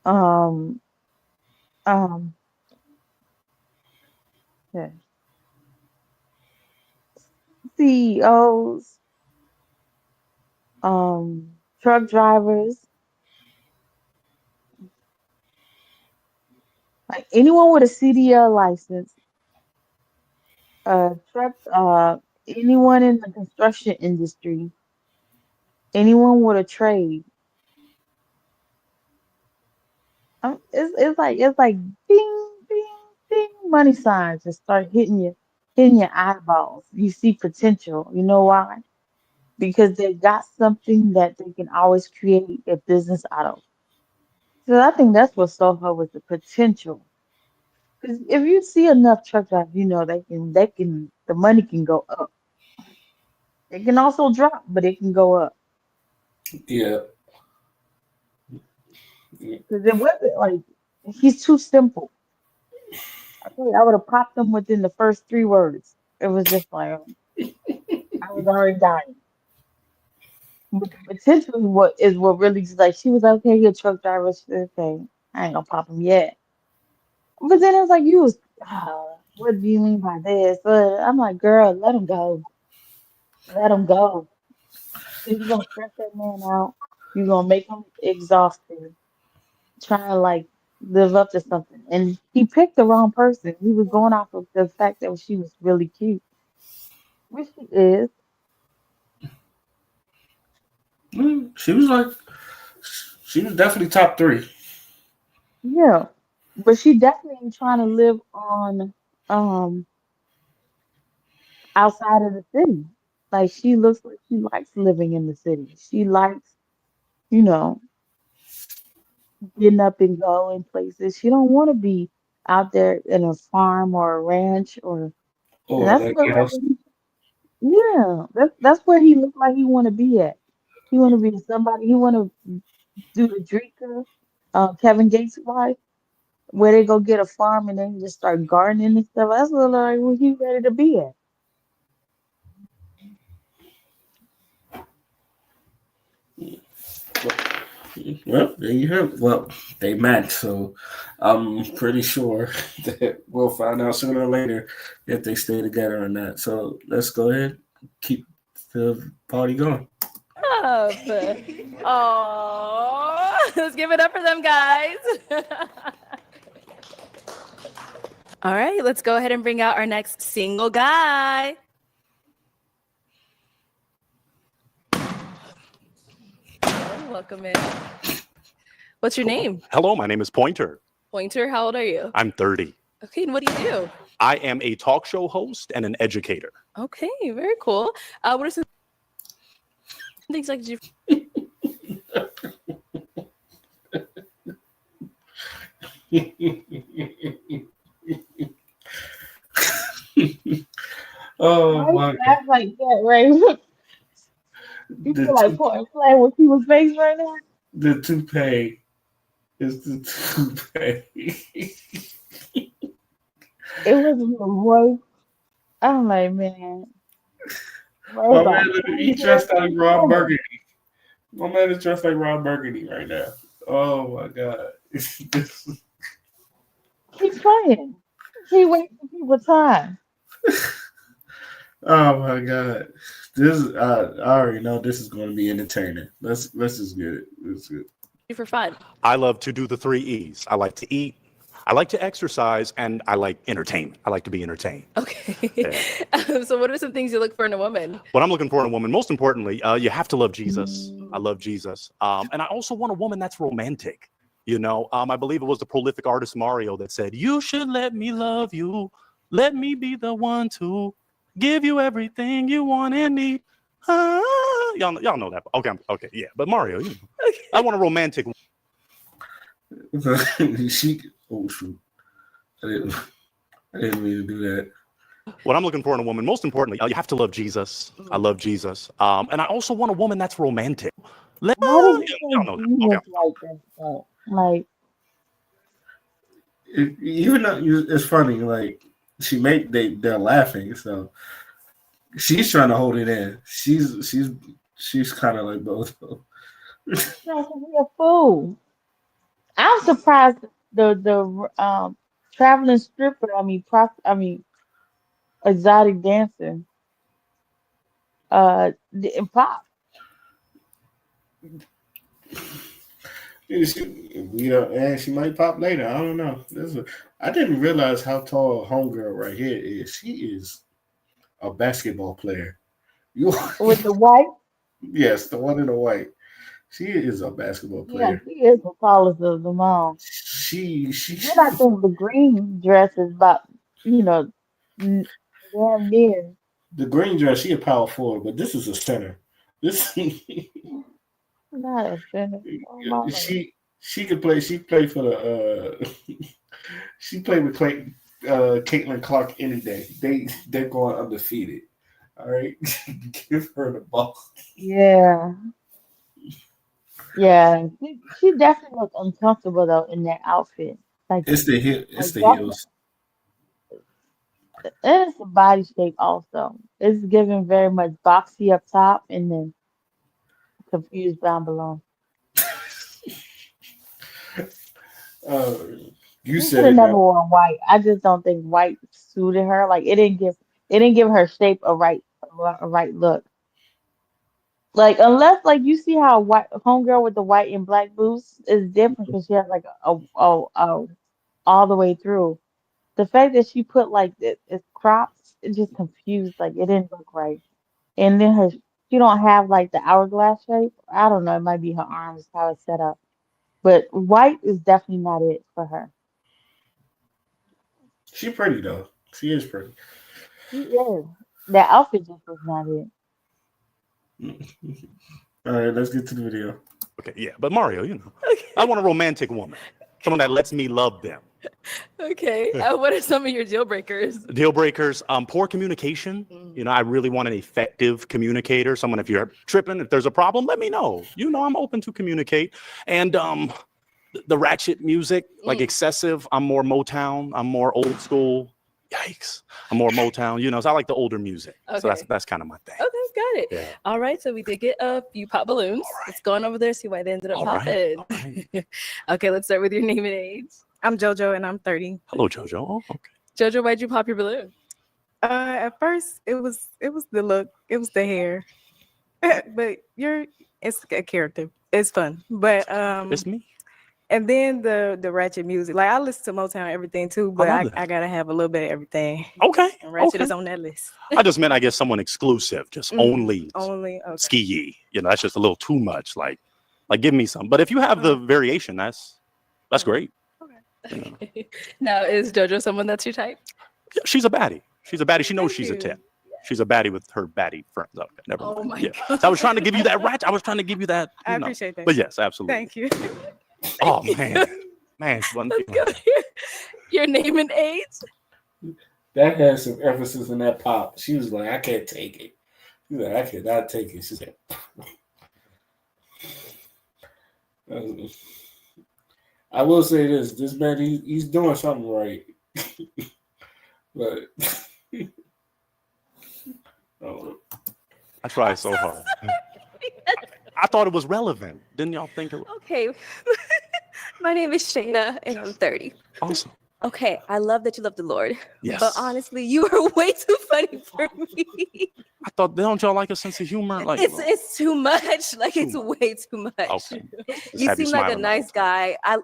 um, um, yeah, CEOs, truck drivers, like anyone with a CDL license, truck, anyone in the construction industry, anyone with a trade. It's like ding, ding, ding, money signs just start hitting your eyeballs. You see potential. You know why? because they got something that they can always create a business out of. So I think that's what Soho was the potential. Because if you see enough truck drivers, the money can go up. It can also drop, but it can go up. Yeah. Because it wasn't like he's too simple. I would have popped him within the first 3 words. It was just like I was already dying. But the potential is what really like she was like, okay, you're a truck driver. She said, okay, I ain't gonna pop him yet. But then it was like what do you mean by this? But I'm like, girl, let him go. Let him go. You're gonna stress that man out. You're gonna make him exhausted, trying to like live up to something. And he picked the wrong person. He was going off of the fact that she was really cute, which she is. She was definitely top 3. Yeah, but she definitely ain't trying to live on outside of the city. Like she looks like she likes living in the city. She likes, you know, getting up and going places. She don't want to be out there in a farm or a ranch and Or that's that what house. yeah, that's where he looked like he want to be at. He want to be somebody. He want to do the Drika, Kevin Gates' wife, where they go get a farm and then just start gardening and stuff. That's what like where he ready to be at. Well, there you have it. Well, they match, so I'm pretty sure that we'll find out sooner or later if they stay together or not. So let's go ahead, keep the party going. Oh, let's give it up for them, guys. All right, let's go ahead and bring out our next single guy. Welcome in. What's your name? Hello, my name is Pointer. Pointer, how old are you? I'm 30. Okay, and what do you do? I am a talk show host and an educator. Okay, very cool. What are some things like you? Oh my! That's like that, right? You feel like point playing with people's face right now. The toupee is the toupee. It wasn't the voice. I'm like, man. My man, he dressed like Ron Burgundy. My man is dressed like Ron Burgundy right now. Oh my god! Keep playing. He wasting people's time. Oh my god! I already know this is going to be entertaining. Let's just get it. Let's get it. For fun. I love to do the 3 E's. I like to eat, I like to exercise, and I like entertainment. I like to be entertained. Okay. Yeah. So what are some things you look for in a woman? What I'm looking for in a woman, most importantly, you have to love Jesus. I love Jesus. And I also want a woman that's romantic. You know, I believe it was the prolific artist Mario that said, "You should let me love you. Let me be the one to give you everything you want and need." Y'all know that. Okay, yeah. But Mario, you know, I want a romantic. Oh shoot! I didn't mean to do that. What I'm looking for in a woman, most importantly, you have to love Jesus. I love Jesus. And I also want a woman that's romantic. Y'all know that. Okay. Like, Even though it's funny, like they're laughing, so she's trying to hold it in. She's kind of like both. He's a fool. I'm surprised the traveling stripper. Exotic dancer. Didn't pop. She might pop later. I don't know. I didn't realize how tall homegirl right here is. She is a basketball player. With the white? Yes, the one in the white. She is a baskbasketball player. Yeah, she is the tallest of them all. Then I think the green dress is about, damn near. The green dress, she a power forward, but this is a center. This Not a finish. Oh my Lord. she could play. She played for the. She played with Caitlin Clark any day. They're going undefeated. All right, give her the ball. Yeah. Yeah. She definitely looked uncomfortable though in that outfit. Like It's the heel. It's like the that, heels. and it's the body shape also. It's giving very much boxy up top and then confused down below. You She said should have it never now. worn white. I just don't think white suited her. Like it didn't give her shape a right look. Like unless like you see how white homegirl with the white and black boots is different because she has like a all the way through. The fact that she put like it's cropped, it just confused. Like it didn't look right. And then she don't have like the hourglass shape. I don't know. It might be her arms how it's set up. But white is definitely not it for her. She pretty though. She is pretty. She is. That outfit just was not it. All right, let's get to the video. Okay, yeah, but Mario, I want a romantic woman, someone that lets me love them. Okay. What are some of your deal breakers? Deal breakers, poor communication. I really want an effective communicator. Someone, if you're tripping, if there's a problem, let me know. I'm open to communicate. And the ratchet music, like excessive. I'm more Motown. I'm more old school. Yikes. I'm more Motown, so I like the older music. So Okay. that's kind of my thing. Okay, got it. Yeah. All right, so we did get a few pop balloons. Let's go on over there, see why they ended up All right, popping. Okay, let's start with your name and age. I'm JoJo and I'm 30. Hello, JoJo. Oh, okay. JoJo, why'd you pop your balloon? At first it was the look, it was the hair. But it's a character. It's fun. But It's me. and then the ratchet music. Like I listen to Motown everything too, but love that. I gotta have a little bit of everything. Okay. And ratchet okay. is on that list. I just meant, I guess, someone exclusive, just only Only okay. ski. That's just a little too much. Like give me some. But if you have the variation, that's great. Now, is JoJo someone that's your type? Yeah, she's a baddie. She's a baddie. She knows she's a you. 10. She's a baddie with her baddie friends. Okay, never Oh mind. my Yeah. God. So I was trying to give you that ratchet. I was trying to give you that. I you know. appreciate that. But yes, absolutely. Thank you. Oh man, one Let's go here. Your name and age. That had some emphasis in that pop. She was like, I can't take it. She was like, I cannot take it. She said, I will say this man, he's doing something right. But I tried so hard. I thought it was relevant. Didn't y'all think it was Okay. My name is Shayna and I'm 30. awesome? Okay, I love that you love the Lord. Yes. But honestly, you are way too funny for me. I thought, don't y'all like a sense of humor? Like, It's too much. Like it's way too much. okay. Just You have seem like a smiling all nice the time. guy.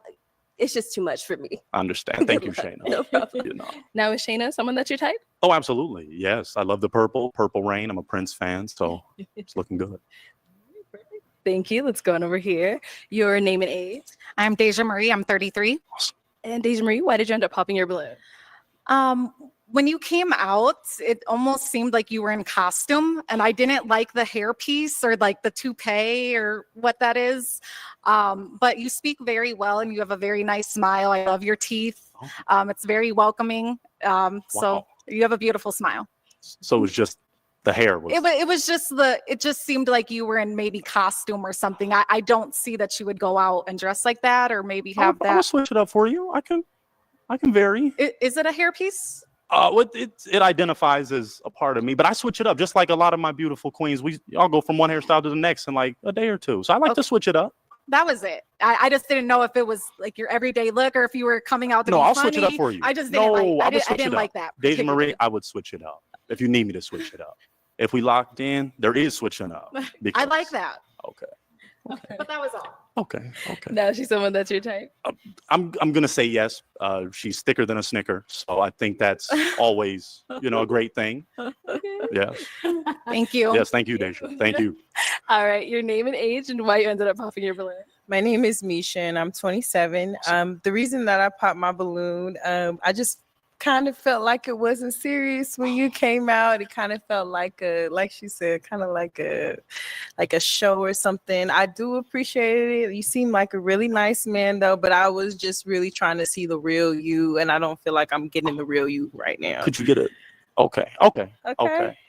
It's just too much for me. I understand. Thank you, Shayna. No problem. You know. Now, is Shayna someone that's your type? Oh, absolutely. Yes. I love the Purple Rain. I'm a Prince fan, so it's looking good. Thank you. Let's go on over here. Your name and age. I'm Deja Marie. I'm 33. And Deja Marie, why did you end up popping your balloon? When you came out, it almost seemed like you were in costume, and I didn't like the hairpiece or like the toupee or what that is. But you speak very well, and you have a very nice smile. I love your teeth. It's very welcoming. So Wow. you have a beautiful smile. So it was just the hair was. It was just it just seemed like you were in maybe costume or something. I don't see that you would go out and dress like that or maybe have I'll that. switch it up for you. I can vary. Is it a hairpiece? It identifies as a part of me, but I switch it up just like a lot of my beautiful queens. I'll go from one hairstyle to the next in like a day or two. So I like to switch it up. That was it. I just didn't know if it was like your everyday look or if you were coming out to No, be I'll funny. switch it up for you. I just didn't I would I switch didn't it like up. that. Deja Marie, I would switch it up if you need me to switch it up. If we locked in, there is switching up. I like that. Okay. But that was all. Okay. Now, is she someone that's your type? I'm gonna say yes. She's thicker than a Snicker, so I think that's always a great thing. Yes. Thank you. Yes. Thank you, Deja. Thank you. All right, your name and age and why you ended up popping your balloon. My name is Misha and I'm 27. The reason that I popped my balloon, I just kind of felt like it wasn't serious when you came out. It kind of felt like like she said, kind of like a show or something. I do appreciate it. You seem like a really nice man though, but I was just really trying to see the real you, and I don't feel like I'm getting the real you right now. Could you get it? Okay.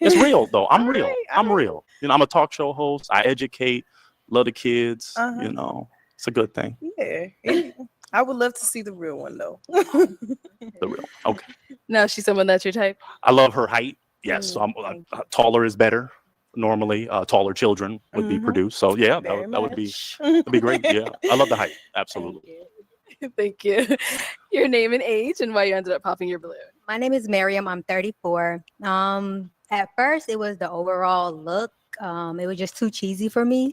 It's real though. I'm real. I'm real. You know, I'm a talk show host. I educate, love the kids. You know, it's a good thing. Yeah. I would love to see the real one though. The real. Okay. No, she's someone that's your type. I love her height. Yes. So I'm taller is better. Normally, taller children would be produced. So yeah, that would be great. Yeah. I love the height. Absolutely. Thank you. Your name and age and why you ended up popping your balloon. My name is Miriam. I'm 34. At first, it was the overall look. It was just too cheesy for me.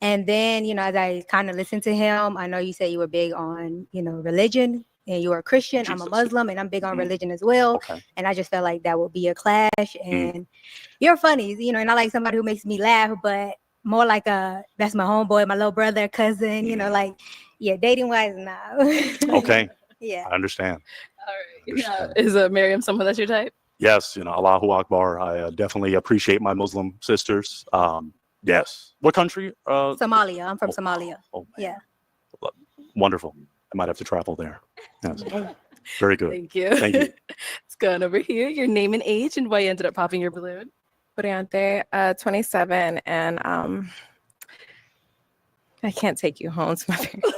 And then, you know, as I kind of listened to him, I know you said you were big on, you know, religion and you are a Christian. I'm a Muslim and I'm big on religion as well. And I just felt like that would be a clash. And you're funny, you know, and I like somebody who makes me laugh, but more like that's my homeboy, my little brother, cousin, you know, like, yeah, dating wise now. Okay. Yeah. I understand. All right. Is Miriam someone that's your type? Yes, you know, Allahu Akbar. I definitely appreciate my Muslim sisters. Yes. What country? Somalia. I'm from Somalia. Yeah. Wonderful. I might have to travel there. Yes. Very good. Thank you. Thank you. Let's go on over here. Your name and age and why you ended up popping your balloon. Briante, 27, and I can't take you home to my parents.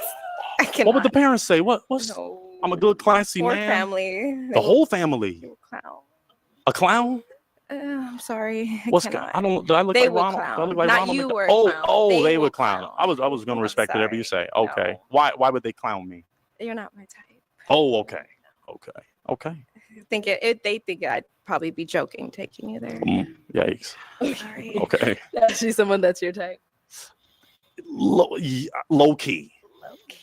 What would the parents say? What's I'm a good classy Or man. family. The whole family. Clown. A clown? I'm sorry. Did I look They like would Ronald? clown. Do I look like Not Ronald you McDonald? were a clown. They would clown. I was gonna respect whatever you say. Okay. Why would they clown me? You're not my type. Oh, okay. They think I'd probably be joking taking you there. Yikes. Sorry. Okay. She's someone that's your type. Low key.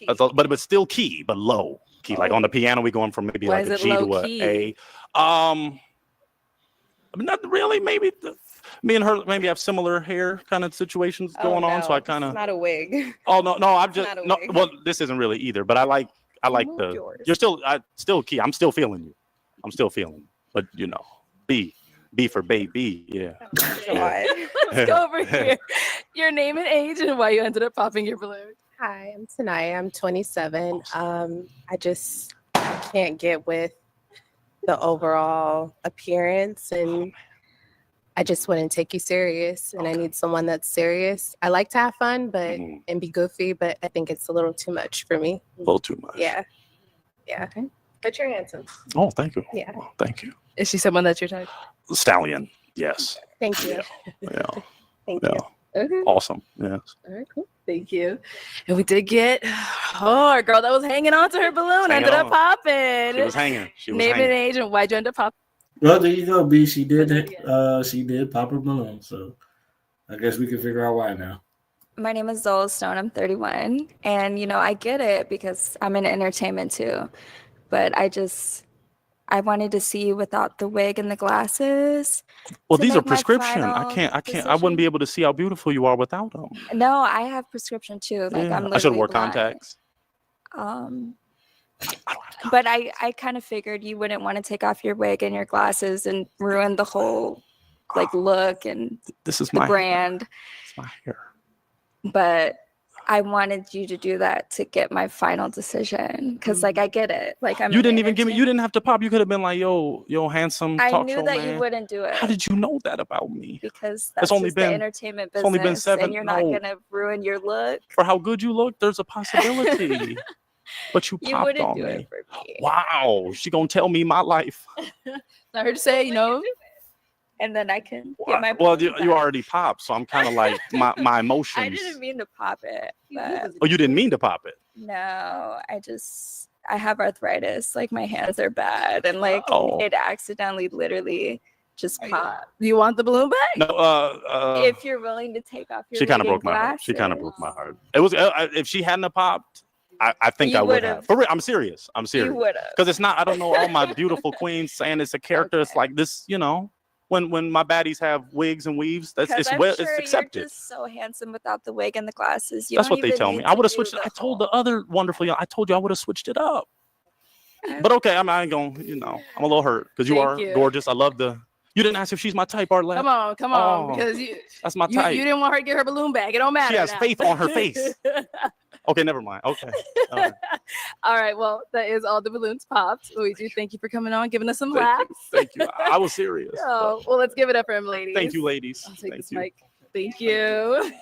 But still key, but low key. Like on the piano, we going from maybe Why like is a it G to low a key? A. I mean, not really. Maybe me and her maybe have similar hair kind of situations going on. So I kind of. It's not a wig. Oh no, I'm just not a no. wig. Well, this isn't really either. But I like the. yours. You're still key. I'm still feeling you. I'm still feeling you. But you know, B for baby. Yeah. Let's go over here. Your name and age and why you ended up popping your balloon. Hi, I'm Tanaya. I'm 27. I just can't get with the overall appearance, and I just wouldn't take you serious. And I need someone that's serious. I like to have fun, but and be goofy, but I think it's a little too much for me. A little too much. Yeah. But you're handsome. Oh, thank you. Yeah. Thank you. Is she someone that's your type? Stallion. Yes. Thank you. Yeah. Thank Yeah. you. Okay. Awesome. Yes. All right, cool. Thank you. And we did get our girl that was hanging on to her balloon Hanging ended up on. popping. She was hanging. Name and age and why'd you end up popping? Well, there you go, B. She did pop her balloon. So I guess we can figure out why now. My name is Zola Stone. I'm 31. And, you know, I get it because I'm in entertainment too. But I wanted to see you without the wig and the glasses. Well, to these are make my prescription. final I can't. I decision. wouldn't be able to see how beautiful you are without them. No, I have prescription too. Like Yeah. I'm I should have literally wore blind. contacts. But I kind of figured you wouldn't want to take off your wig and your glasses and ruin the whole like look and This is the my brand. It's my hair. But I wanted you to do that to get my final decision because like I get it. Like I'm You in didn't even give me. You entertainment. didn't have to pop. You could have been like, yo, handsome I talk knew show that man. you wouldn't do it. How did you know that about me? Because It's that's only just been- the entertainment it's business, only been 7 and you're not no. gonna ruin your look. For how good you look, there's a possibility. But you You popped wouldn't on do me. it for me. Wow, she gonna tell me my life. I heard you say, you know, and then I can get my. Well, balloon you back. already popped, so I'm kind of like my emotions. I didn't mean to pop it, but Oh, you didn't mean to pop it. no, I have arthritis. Like my hands are bad, and like Oh. it accidentally, literally, just popped. Do you want the balloon back? No, If you're willing to take off your she kind of wig and broke my heart. She kind of glasses. broke my heart. It was if she hadn't have popped, I think You I would would've. have. For real, I'm serious. I'm serious. would've. Because it's not. I don't know all my beautiful queens saying it's a character. It's like this, you know. When my baddies have wigs and weaves, that's 'Cause it's I'm well, sure it's accepted. You're just so handsome without the wig and the glasses. You That's don't what they even tell me. need I to would have do switched. the I told the other wonderful. I told you I would have switched it up. But okay, I ain't gonna, I'm a little hurt because you Thank are you. gorgeous. I love the. You didn't ask if she's my type, Arlette. Come on, Oh, because that's my you type. didn't want her to get her balloon back. It don't matter. She has now. faith on her face. Okay, never mind. Okay. All right. All right, well, that is all the balloons popped. We do thank you for coming on, giving us some Thank laughs. you. Thank you. I was serious. Oh, well, let's give it up for him, ladies. Thank you, ladies. I'll take Thank this you. mic. Thank you.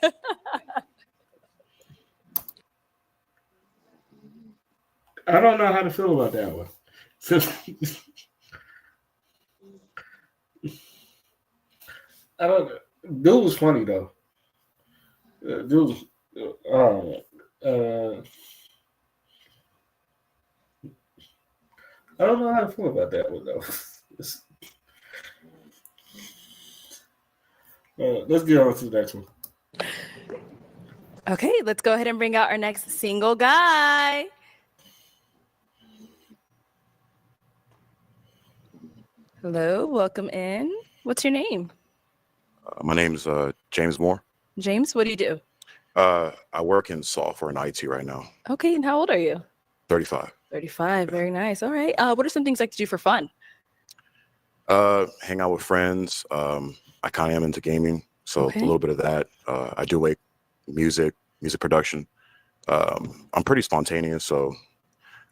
I don't know how to feel about that one. I don't know. Dude was funny though. Dude was, I don't know how to feel about that one though. Let's get on to the next one. Okay, let's go ahead and bring out our next single guy. Hello, welcome in. What's your name? My name's James Moore. James, what do you do? I work in software and IT right now. Okay, and how old are you? 35. 35, very nice. All right. What are some things like to do for fun? Hang out with friends. I kind of am into gaming, so Okay. a little bit of that. I do like music production. I'm pretty spontaneous, so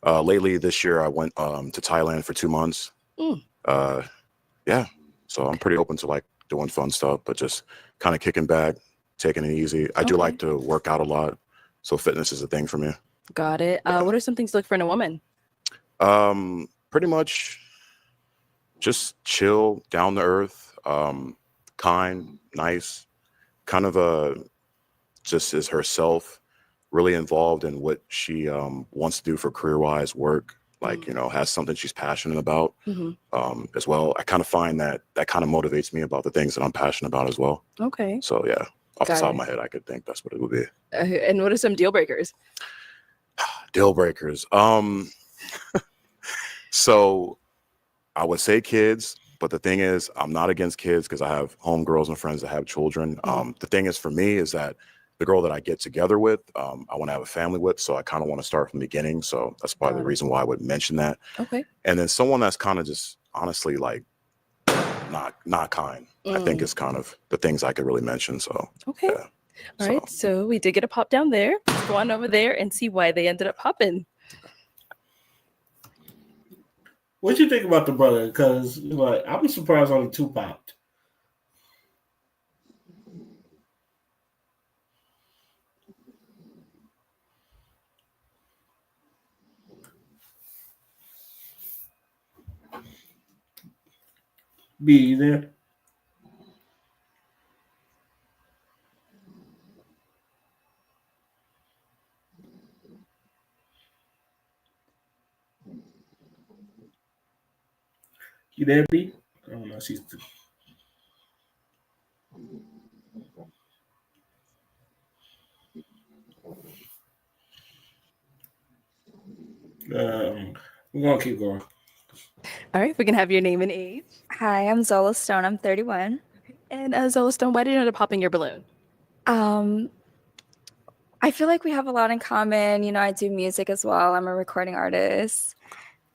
lately this year I went to Thailand for 2 months. Mm. Yeah, so I'm pretty open to like doing fun stuff, but just kind of kicking back, taking it easy. I do Okay. like to work out a lot, so fitness is a thing for me. Got it. What are some things to look for in a woman? Pretty much just chill, down to earth, kind, nice, kind of just is herself, really involved in what she wants to do for career-wise, work, like, has something she's passionate about as well. I kind of find that kind of motivates me about the things that I'm passionate about as well. Okay. So yeah, off the Got top of it. my head, I could think that's what it would be. And what are some deal breakers? Deal breakers. So I would say kids, but the thing is, I'm not against kids because I have homegirls and friends that have children. The thing is for me is that the girl that I get together with, I want to have a family with, so I kind of want to start from the beginning. So that's probably the reason why I would mention that. Okay. And then someone that's kind of just honestly like not kind. I think is kind of the things I could really mention. So Okay. yeah. All right. So we did get a pop down there. Let's go on over there and see why they ended up popping. What you think about the brother? Because like I'm surprised only 2 popped. B, you there? You there, B? I don't know. She's. We're gonna keep going. All right. We can have your name and age. Hi, I'm Zola Stone. I'm 31. And Zola Stone, why did you end up popping your balloon? I feel like we have a lot in common. You know, I do music as well. I'm a recording artist.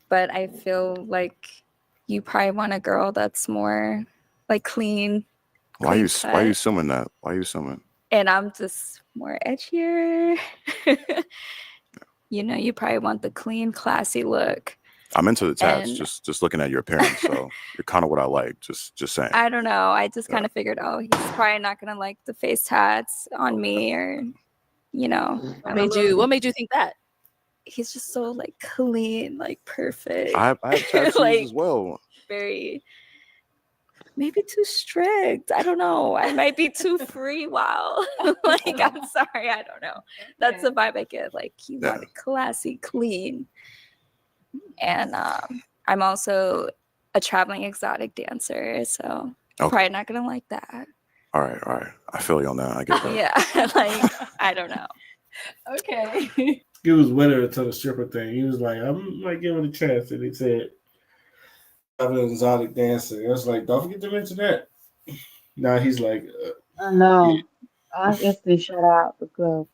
But I feel like you probably want a girl that's more like clean. Why are you cut. assuming that? Why are you assuming? And I'm just more edgier. You know, you probably want the clean, classy look. I'm into the tats, And- just looking at your appearance. So you're kind of what I like. Just saying. I don't know. I just kind of figured, oh, he's probably not gonna like the face tats on me, or you know. What made you think that? He's just so like clean, like perfect. I have tattoos Like, as well. very maybe too strict. I don't know. I might be too free. Wow. Like, I'm sorry. I don't know. That's the vibe I get. Like, you want it classy, clean. And I'm also a traveling exotic dancer. So Okay. probably not going to like that. All right. I feel you on that. I get that. Yeah. Like, I don't know. Okay. He was with her to the stripper thing. He was like, I'm like giving it a chance. And he said, I'm an exotic dancer. I was like, don't forget to mention that. Now he's like, I know. I instantly shut out the club.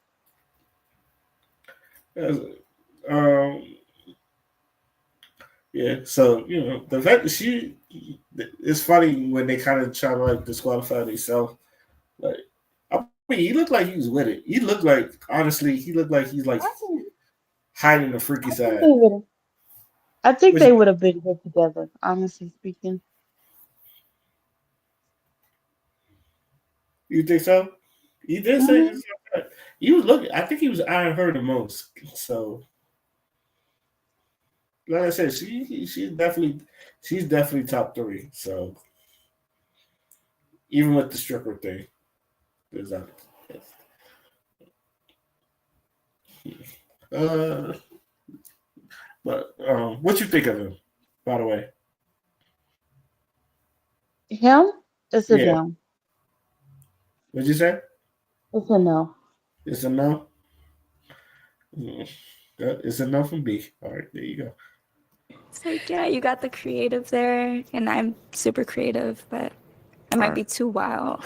Yeah, so the fact that it's funny when they kind of try to like disqualify themselves. Like, I mean, he looked like he was with it. He looked like, honestly, he looked like he's like hiding the freaky side. I think Which- they would have been good together, honestly speaking. You think so? He did say he was looking. I think he was eyeing her the most. So, like I said, she's definitely top 3. So, even with the stripper thing, there's that. But what you think of him, by the way? Him? It's a Yeah. no. What'd you say? It's a no. It's a no. It's a no from B. All right, there you go. It's like, yeah, you got the creative there, and I'm super creative, but I might be too wild.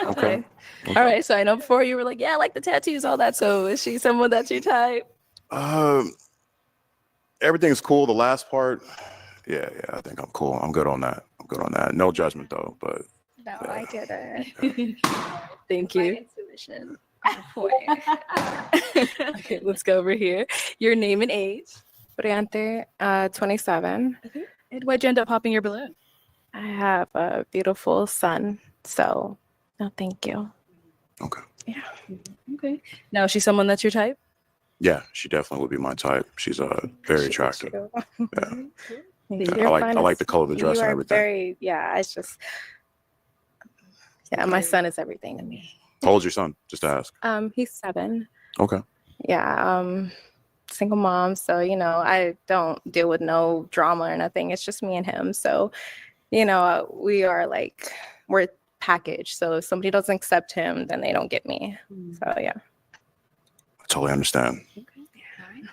Okay. All right. So I know before you were like, yeah, I like the tattoos, all that. So is she someone that's your type? Everything's cool. The last part, yeah, I think I'm cool. I'm good on that. No judgment though, but No, I get it. Thank you. Intuition. Okay, let's go over here. Your name and age. Briante, 27. Okay. And why'd you end up popping your balloon? I have a beautiful son, so no, thank you. Okay. Yeah. Okay. Now, is she someone that's your type? yeah, she definitely would be my type. She's very attractive. Yeah. You're I fun like as- the color of the dress you and are everything. Very, yeah, it's just, yeah, my son is everything to me. How old's your son? Just to ask. He's 7. Okay. Yeah, single mom, so I don't deal with no drama or nothing. It's just me and him. So, we are like we're packaged. So if somebody doesn't accept him, then they don't get me. So yeah. I totally understand.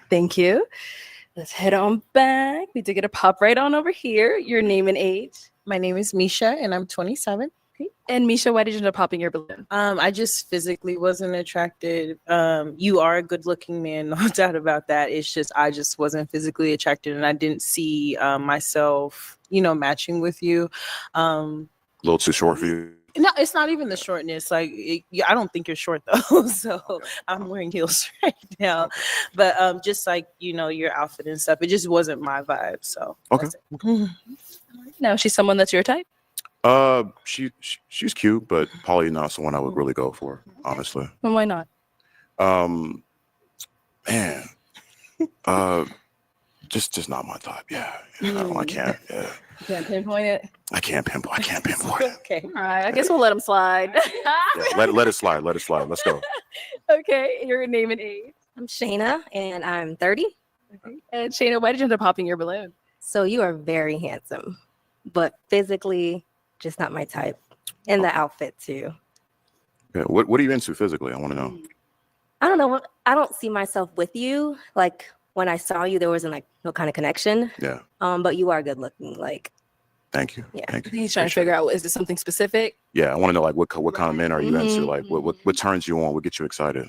Thank you. Let's head on back. We did get a pop right on over here. Your name and age. My name is Misha, and I'm 27. Okay. And Misha, why did you end up popping your balloon? I just physically wasn't attracted. You are a good-looking man, no doubt about that. It's just I just wasn't physically attracted, and I didn't see myself, matching with you. A little too short for you. No, it's not even the shortness. Like, I don't think you're short though. So I'm wearing heels right now. But just like your outfit and stuff, it just wasn't my vibe. So Okay. Now, she's someone that's your type? She's cute, but probably not someone I would really go for, honestly. And why not? Man, just not my type. Yeah, I can't. Yeah, You can't pinpoint it. I can't pinpoint it. Okay. All right. I guess we'll let him slide. Yeah, let it slide. Let it slide. Let's go. Okay. Your name and age. I'm Shayna, and I'm 30. Okay. And Shayna, why did you end up popping your balloon? So you are very handsome, but physically, just not my type. And the outfit too. Yeah, what are you into physically? I want to know. I don't know. I don't see myself with you. Like when I saw you, there wasn't like no kind of connection. Yeah. But you are good looking. Like. Thank you. Yeah. Thank you. He's trying to figure out, is it something specific? Yeah, I want to know like what kind of men are you into? Mhm, Like what turns you on? What gets you excited?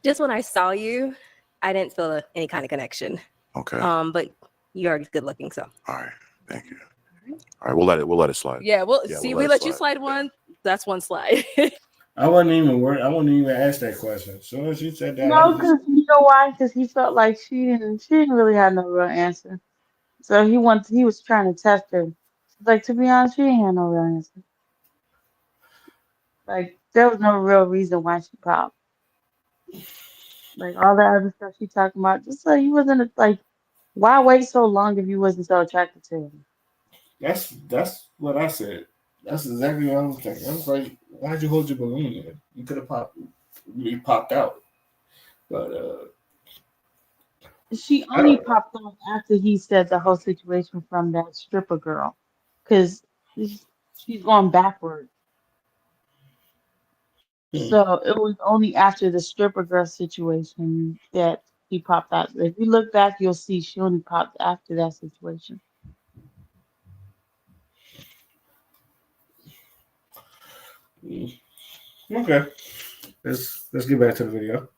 Just when I saw you, I didn't feel any kind of connection. Okay. But you are good looking, so. All right. Thank you. All right, we'll let it slide. Yeah. Well, Yeah, see, we'll we let it let you slide one. That's one slide. I wasn't even ask that question. As soon as you said that, No, because you know why? Because he felt like she didn't really have no real answer. So he was trying to test her. She's like, to be honest, she didn't have no real answer. Like there was no real reason why she popped. Like all that other stuff she talking about, just like he wasn't like, why wait so long if you wasn't so attracted to him? that's what I said. That's exactly what I was thinking. I was like, why'd you hold your balloon in? You could have popped out. But She only popped off after he said the whole situation from that stripper girl, because she's going backward. So it was only after the stripper girl situation that he popped out. If you look back, you'll see she only popped after that situation. okay, let's get back to the video.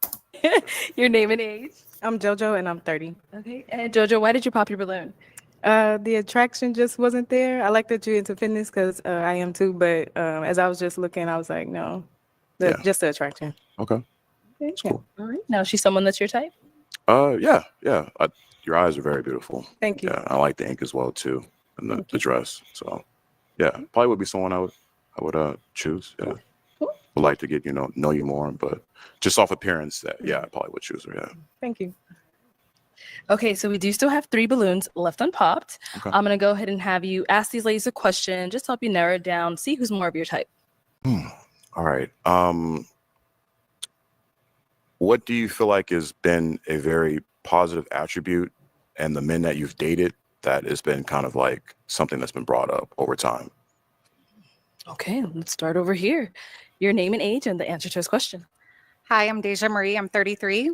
Your name and age. I'm JoJo and I'm 30. Okay. And Jojo, why did you pop your balloon? The attraction just wasn't there. I like that you're into fitness because I am too, but as I was just looking, I was like, no, just the attraction. Okay. Okay. All right. Now she's someone that's your type? Yeah. Your eyes are very beautiful. Thank you. Yeah, I like the ink as well too, and the dress. So, yeah, probably would be someone I would choose. Yeah, would like to get know you more, but just off appearance, I probably would choose her. Yeah. Thank you. Okay, so we do still have 3 balloons left unpopped. Okay. I'm gonna go ahead and have you ask these ladies a question, just to help you narrow it down, see who's more of your type. All right. What do you feel like has been a very positive attribute and the men that you've dated that has been kind of like something that's been brought up over time? Okay, let's start over here. Your name and age and the answer to his question. Hi, I'm Deja Marie. I'm 33.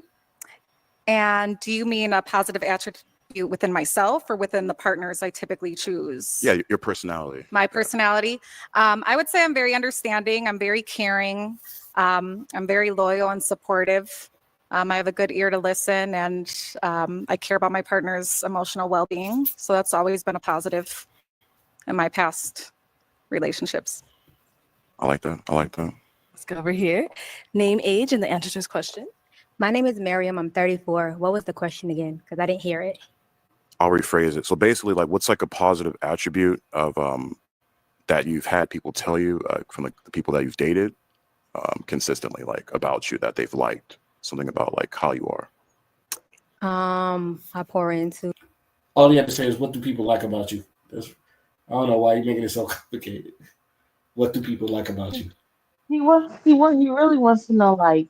And do you mean a positive attribute within myself or within the partners I typically choose? Yeah, your personality. My personality. I would say I'm very understanding. I'm very caring. I'm very loyal and supportive. I have a good ear to listen, and I care about my partner's emotional well-being. So that's always been a positive in my past relationships. I like that. Let's go over here. Name, age, and the answer to his question. My name is Miriam. I'm 34. What was the question again? Because I didn't hear it. I'll rephrase it. So basically, like, what's like a positive attribute of that you've had people tell you from the people that you've dated consistently, like about you that they've liked? Something about like how you are. I pour into. All you have to say is, what do people like about you? I don't know why you're making it so complicated. What do people like about you? He really wants to know, like,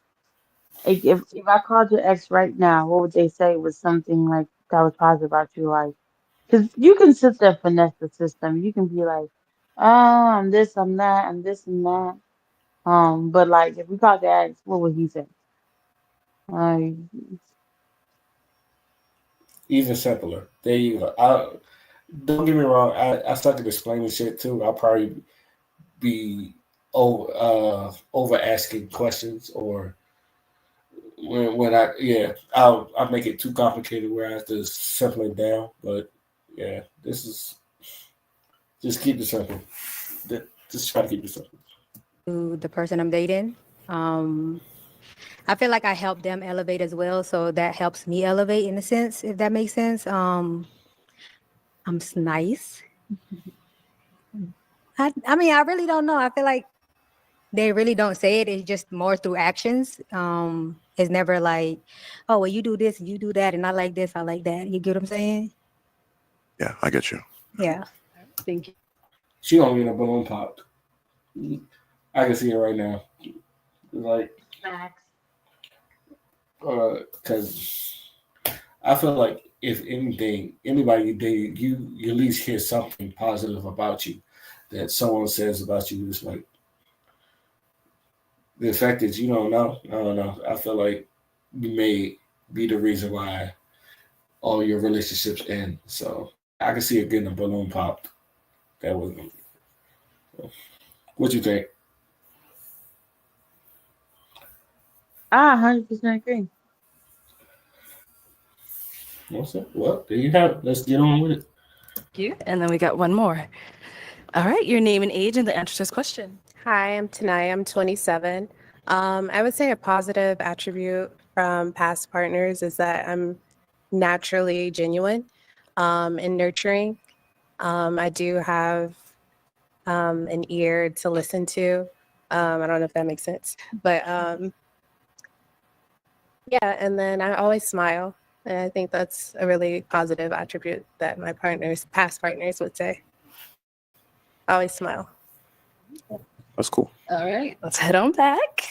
if I called your ex right now, what would they say was something like that was positive about you? Like, because you can sit there finesse the system. You can be like, oh, I'm this, I'm that, I'm this and that. But like, if we called the ex, what would he say? Even simpler. There you go. Don't get me wrong. I started explaining shit too. I'll probably be over asking questions, or I'll make it too complicated where I have to simple it down. But yeah, this is just keep it simple. Just try to keep it simple. To the person I'm dating. I feel like I help them elevate as well, so that helps me elevate in a sense, if that makes sense. I'm nice. I mean, I really don't know. I feel like they really don't say it. It's just more through actions. It's never like, oh, well, you do this, you do that, and I like this, I like that. You get what I'm saying? Yeah, I get you. Yeah. Thank you. She only in a balloon popped. I can see it right now. Like, because I feel like if anything, anybody you date, you at least hear something positive about you that someone says about you. It's like the fact that you don't know. I don't know. I feel like you may be the reason why all your relationships end. So I can see it getting a balloon popped. That was. What you think? I 100% agree. Well, there you have it. Let's get on with it. Thank you. And then we got one more. All right, your name and age and the answer to this question. Hi, I'm Tanai. I'm 27. I would say a positive attribute from past partners is that I'm naturally genuine and nurturing. I do have an ear to listen to. I don't know if that makes sense, but yeah, and then I always smile. And I think that's a really positive attribute that my past partners would say. I always smile. That's cool. All right, let's head on back.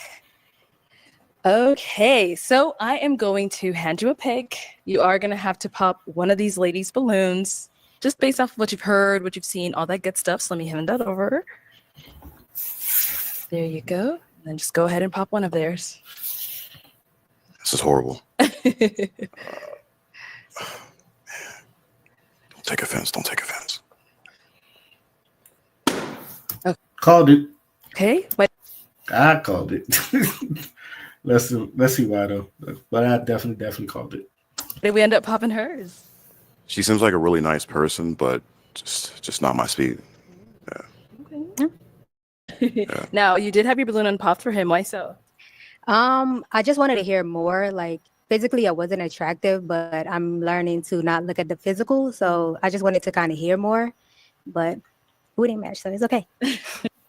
Okay, so I am going to hand you a pick. You are going to have to pop one of these ladies' balloons, just based off of what you've heard, what you've seen, all that good stuff. So let me hand that over. There you go. And then just go ahead and pop one of theirs. This is horrible. Don't take offense. Don't take offense. Okay. Called it. Okay. What? I called it. Let's see why though. But I definitely called it. Did we end up popping hers? She seems like a really nice person, but just not my speed. Now, you did have your balloon unpopped for him. Why so? I just wanted to hear more. Like physically, I wasn't attractive, but I'm learning to not look at the physical. So I just wanted to kind of hear more, but we didn't match, so it's okay.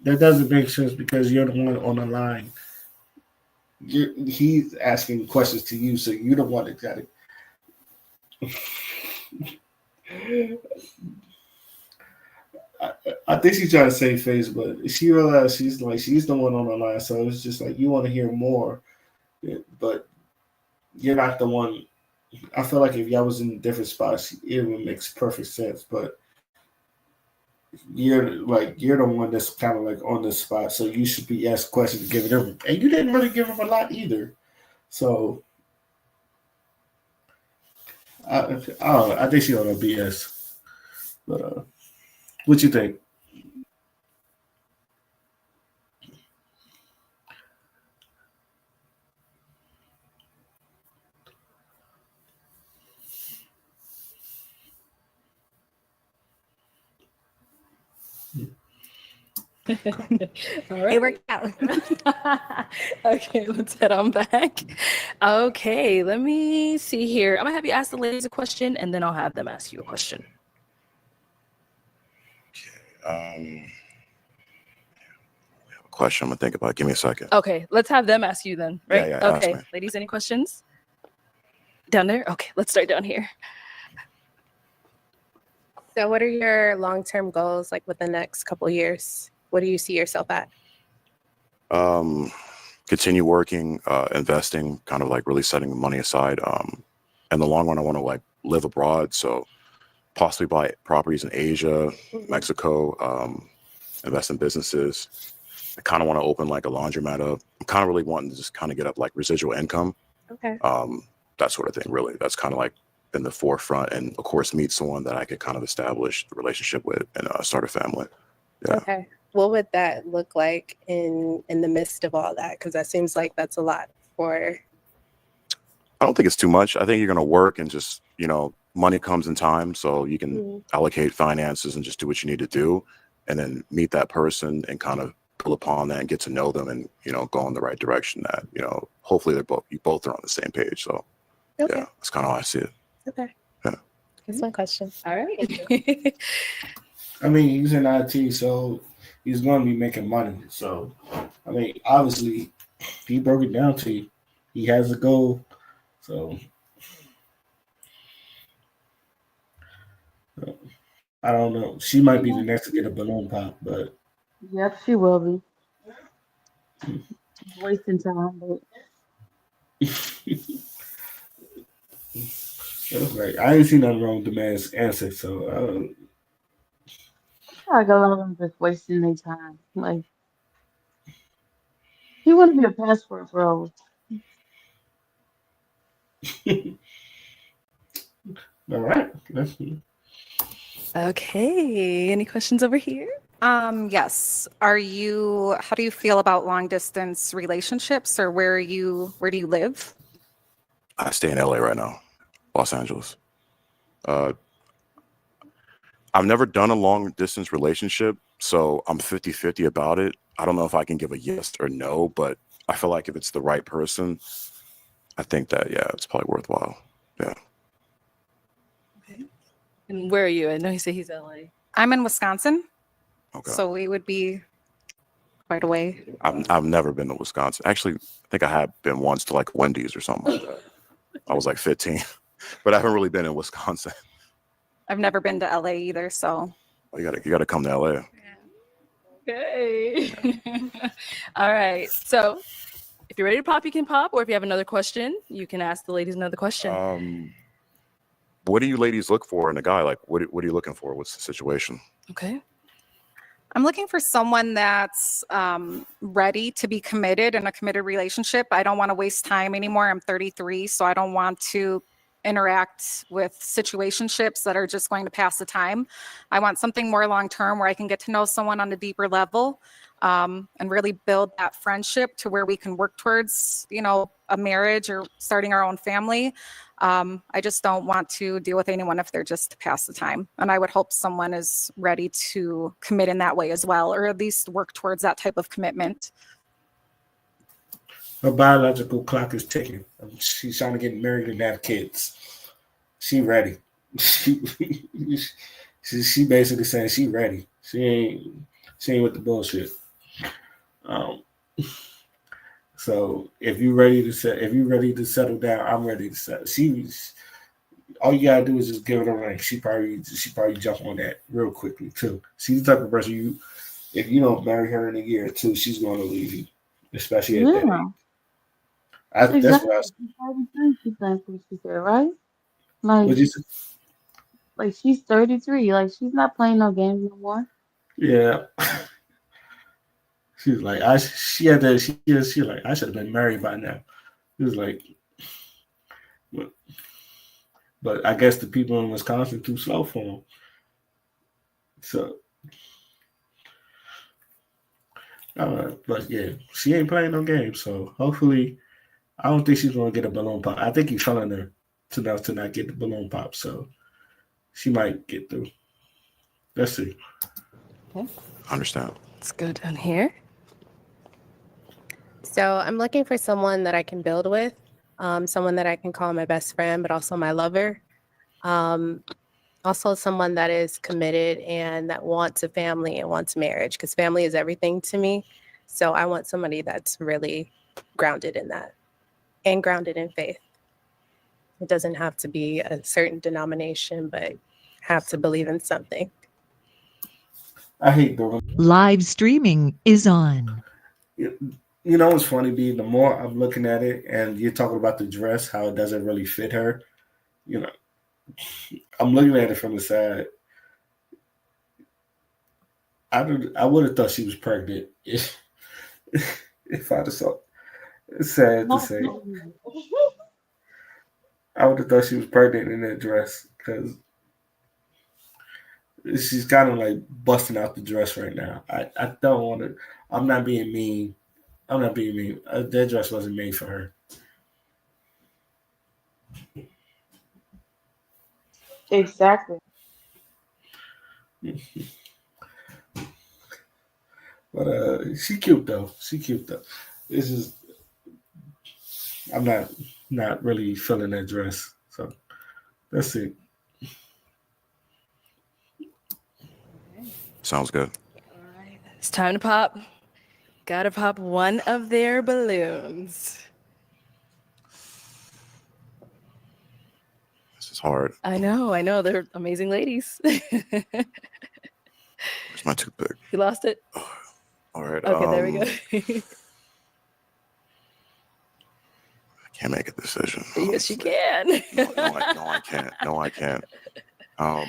That doesn't make sense because you're the one on the line. He's asking questions to you, so you're the one that got it. I think she's trying to save face, but she realized she's the one on the line, so it's just like you want to hear more, but you're not the one. I feel like if y'all was in different spots, it would make perfect sense, but you're the one that's kind of like on the spot, so you should be asked questions to give it up, and you didn't really give him a lot either, so I don't know. I think she on a BS, but what you think? All right. It worked out. Okay, let's head on back. Okay, let me see here. I'm gonna have you ask the ladies a question, and then I'll have them ask you a question. Question I'm gonna think about. Give me a second. Okay, let's have them ask you then, right? Yeah, ask Okay, me. ladies, any questions? Down there? Okay, let's start down here. So what are your long-term goals like with the next couple of years? What do you see yourself at? Continue working, investing, kind of like really setting money aside. In the long run, I want to like live abroad, so possibly buy properties in Asia, Mexico, invest in businesses. I kind of want to open like a laundromat up. I'm kind of really wanting to just kind of get up like residual income, Okay. that sort of thing. Really, that's kind of like in the forefront, and of course, meet someone that I could kind of establish a relationship with and start a family. Yeah. Okay. What would that look like in the midst of all that? Because that seems like that's a lot for. I don't think it's too much. I think you're going to work and just, money comes in time. So you can allocate finances and just do what you need to do, and then meet that person and kind of pull upon that and get to know them and, go in the right direction that, hopefully you both are on the same page. So Okay. yeah, that's kind of how I see it. Okay. Yeah. That's my question. All right. I mean, he's in IT, so he's going to be making money. So, I mean, obviously, he broke it down to you. He has a goal. So, I don't know. She might be the next to get a balloon pop, but Yep, she will be. Wasting time, but like, I ain't seen nothing wrong with the man's answer. So, I feel like a lot of them just wasting their time. Like, he want to be a passport bro. all right. Okay, any questions over here? Yes. How do you feel about long distance relationships, or where do you live? I stay in LA right now, Los Angeles. I've never done a long distance relationship, so I'm 50-50 about it. I don't know if I can give a yes or no, but I feel like if it's the right person, I think that, yeah, it's probably worthwhile. Yeah. And where are you? I know you say he's LA. I'm in Wisconsin. Okay. So we would be quite away. I've never been to Wisconsin. Actually, I think I have been once to like Wendy's or something like that. I was like 15, but I haven't really been in Wisconsin. I've never been to LA either, so You gotta come to LA. Okay. All right. So if you're ready to pop, you can pop. Or if you have another question, you can ask the ladies another question. What do you ladies look for in a guy? Like, what are you looking for? What's the situation? Okay. I'm looking for someone that's ready to be committed in a committed relationship. I don't want to waste time anymore. I'm 33, so I don't want to interact with situationships that are just going to pass the time. I want something more long term where I can get to know someone on a deeper level. and really build that friendship to where we can work towards, a marriage or starting our own family. I just don't want to deal with anyone if they're just to pass the time. And I would hope someone is ready to commit in that way as well, or at least work towards that type of commitment. Her biological clock is ticking. She's trying to get married and have kids. She ready. She basically saying she ready. She ain't with the bullshit. So if you ready to settle down, I'm ready to settle. All you gotta do is just give it a ring. She probably jump on that real quickly too. She's the type of person if you don't marry her in a year or two, she's going to leave you, especially at that age. That's what I was. She's 33, she said, right? Like, What'd you say? like she's 33. Like she's not playing no games no more. Yeah. She was like, I should have been married by now. It was like, but I guess the people in Wisconsin too slow for them. So, but yeah, she ain't playing no games. So hopefully, I don't think she's gonna get a balloon pop. I think he's telling her enough to not get the balloon pop. So she might get through. Let's see. Okay. Understand. Let's go down here. So I'm looking for someone that I can build with, someone that I can call my best friend, but also my lover. Also someone that is committed and that wants a family and wants marriage, because family is everything to me. So I want somebody that's really grounded in that and grounded in faith. It doesn't have to be a certain denomination, but have to believe in something. I hate doing. Live streaming is on. You know what's funny, B? The more I'm looking at it, and you're talking about the dress, how it doesn't really fit her. I'm looking at it from the side. I would have thought she was pregnant if I'd have saw. It's sad to say. I would have thought she was pregnant in that dress because she's kind of like busting out the dress right now. I don't want to. I'm not being mean. That dress wasn't made for her. Exactly. But she cute though. This is. I'm not really feeling that dress. So let's see. Sounds good. It's time to pop. Gotta pop one of their balloons. This is hard. I know. They're amazing ladies. Where's my toothpick? You lost it? All right. Okay, there we go. I can't make a decision. Yes, you can. No, I can't. No, I can't. Oh.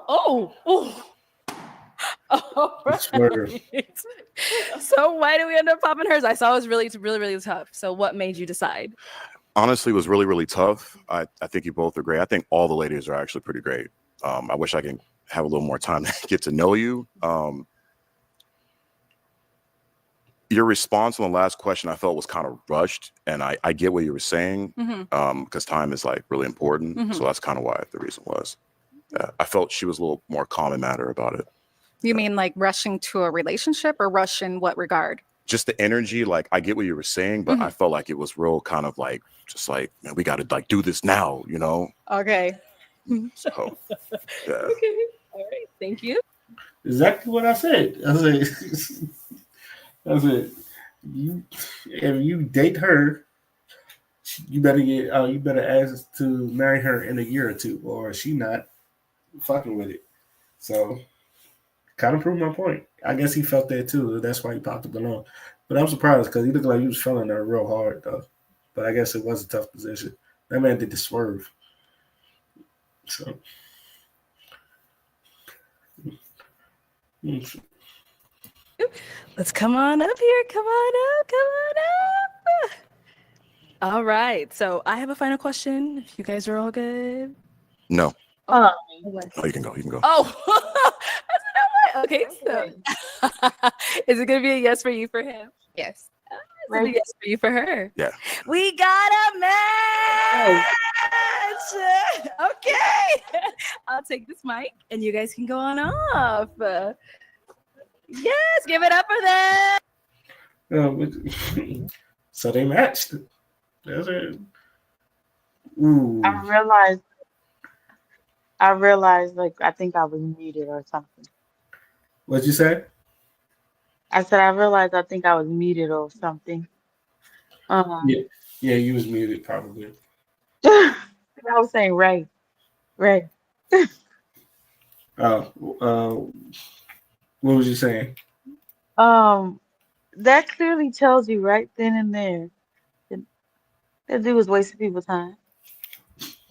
All right. So why did we end up popping hers? I saw it was really, really, really tough. So what made you decide? Honestly, it was really, really tough. I think you both are great. I think all the ladies are actually pretty great. I wish I could have a little more time to get to know you. Your response on the last question I felt was kind of rushed, and I get what you were saying, because time is like really important. So that's kind of why the reason was. I felt she was a little more calm and matter about it. You mean like rushing to a relationship, or rush in what regard? Just the energy, like I get what you were saying, but I felt like it was real kind of like, just like, man, we got to like do this now, you know? Okay. So, yeah. Okay. All right. Thank you. Exactly what I said. I said, if you date her, you better ask to marry her in a year or two, or she not fucking with it. So, kind of proved my point. I guess he felt that too. That's why he popped the balloon. But I'm surprised because he looked like he was feeling her real hard though. But I guess it was a tough position. That man did the swerve. So. Let's come on up here. Come on up. All right. So I have a final question. If you guys are all good. No. Oh, Oh, you can go. You can go. oh. I said, no, what? Okay. So is it gonna be a yes for you for him? Yes. Is it a yes for you for her? Yeah. We got a match. Okay. I'll take this mic and you guys can go on off. Yes, give it up for them. So they matched. That's it. Ooh. I realized, like, I think I was muted or something. What'd you say? I said, I realized I think I was muted or something. Yeah, you was muted probably. I was saying Ray. What was you saying? That clearly tells you right then and there that dude was wasting people's time.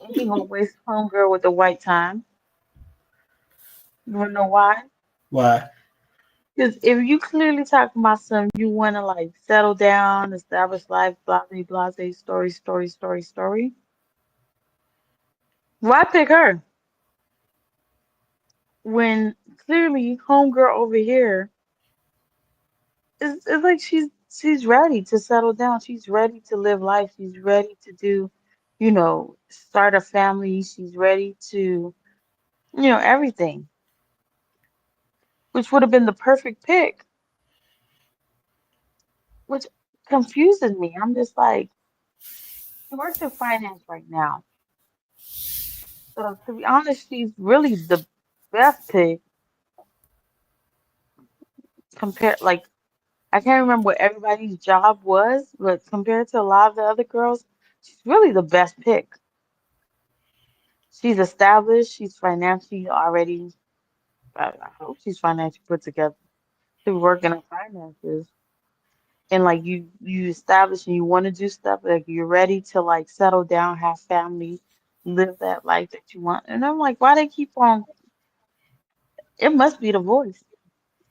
And he gonna waste homegirl with the white time. You wanna know why? Why? Because if you clearly talking about something you wanna like settle down, establish life, blase blase, story. Why pick her? When clearly homegirl over here it's like she's ready to settle down. She's ready to live life. She's ready to do, start a family. She's ready to, everything. Which would have been the perfect pick. Which confuses me. I'm just like, she works in finance right now. So to be honest, she's really the best pick compared like I can't remember what everybody's job was, but compared to a lot of the other girls, she's really the best pick. She's established. She's financially already. I hope she's financially put together to work in her finances. And like you establish and you want to do stuff like you're ready to like settle down, have family, live that life that you want. And I'm like, why they keep on? It must be the voice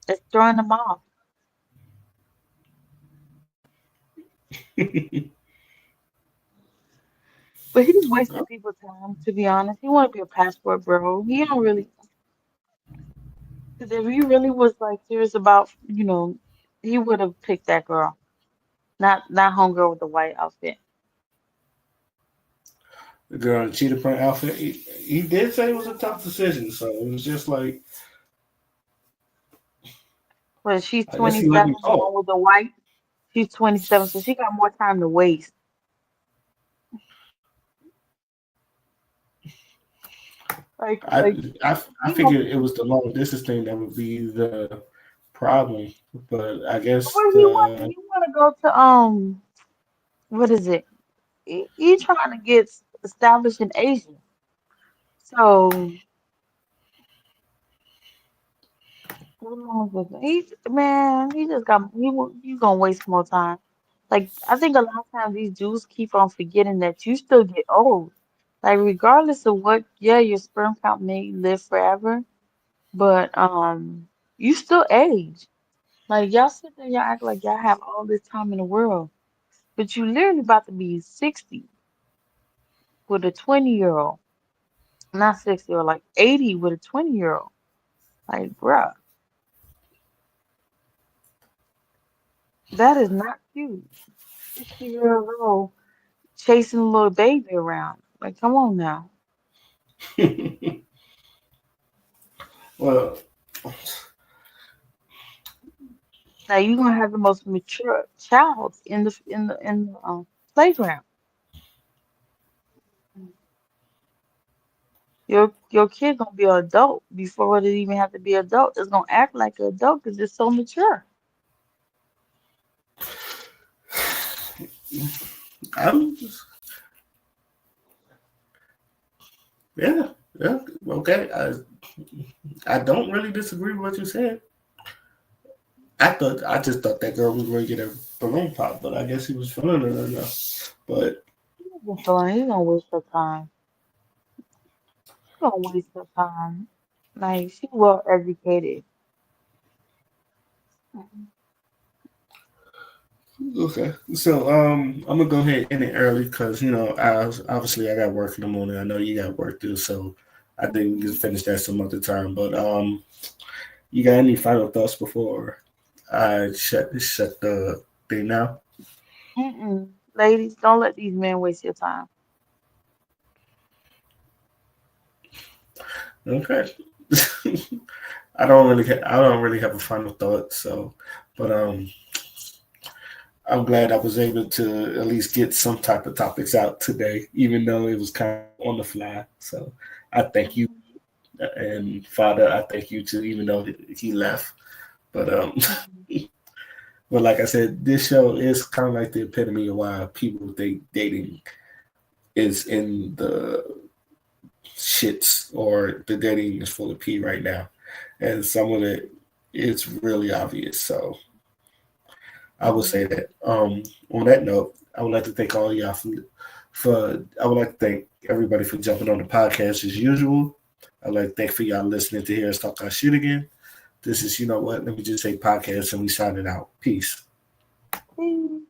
that's throwing them off. But he's wasting people's time, to be honest. He want to be a passport bro. He don't really. Because if he really was like serious about, he would have picked that girl, not homegirl with the white outfit. The girl in the cheetah print outfit. He did say it was a tough decision, so it was just like. Well, she's I guess he let 27, me the one with the white. She's 27, so she got more time to waste. I figured it was the long distance thing that would be the problem, but I guess You want to go to what is it? He trying to get established in Asia. So what's wrong with him? He just got he's gonna waste more time. Like I think a lot of times these dudes keep on forgetting that you still get old. Like regardless of what, yeah, your sperm count may live forever, but you still age. Like y'all sit there, y'all act like y'all have all this time in the world, but you literally about to be 60 with a 20-year-old. Not 60 or like 80 with a 20-year-old. Like, bruh, that is not cute. 60-year-old girl chasing a little baby around. Like, come on now. Well, Now you're gonna have the most mature child in the playground. Your kid gonna be an adult before they even have to be adult. It's gonna act like an adult because it's so mature. Yeah, okay. I don't really disagree with what you said. I just thought that girl was going to get her balloon pop, but I guess he was feeling it enough. But He's gonna waste her time. He's gonna waste her time. Like she's well educated. Okay, so I'm gonna go ahead and end it early because obviously I got work in the morning. I know you got work too, so I think we can finish that some other time. But you got any final thoughts before I shut the thing now? Ladies, don't let these men waste your time. Okay. I don't really have a final thought. So, but I'm glad I was able to at least get some type of topics out today, even though it was kind of on the fly. So I thank you, and Father, I thank you too, even though he left. But but like I said, this show is kind of like the epitome of why people think dating is in the shits or the dating is full of pee right now, and some of it is really obvious. So I would say that. On that note, I would like to thank all y'all I would like to thank everybody for jumping on the podcast as usual. I'd like to thank for y'all listening to hear us talk our shit again. This is, let me just say podcast and we signing out. Peace. Peace.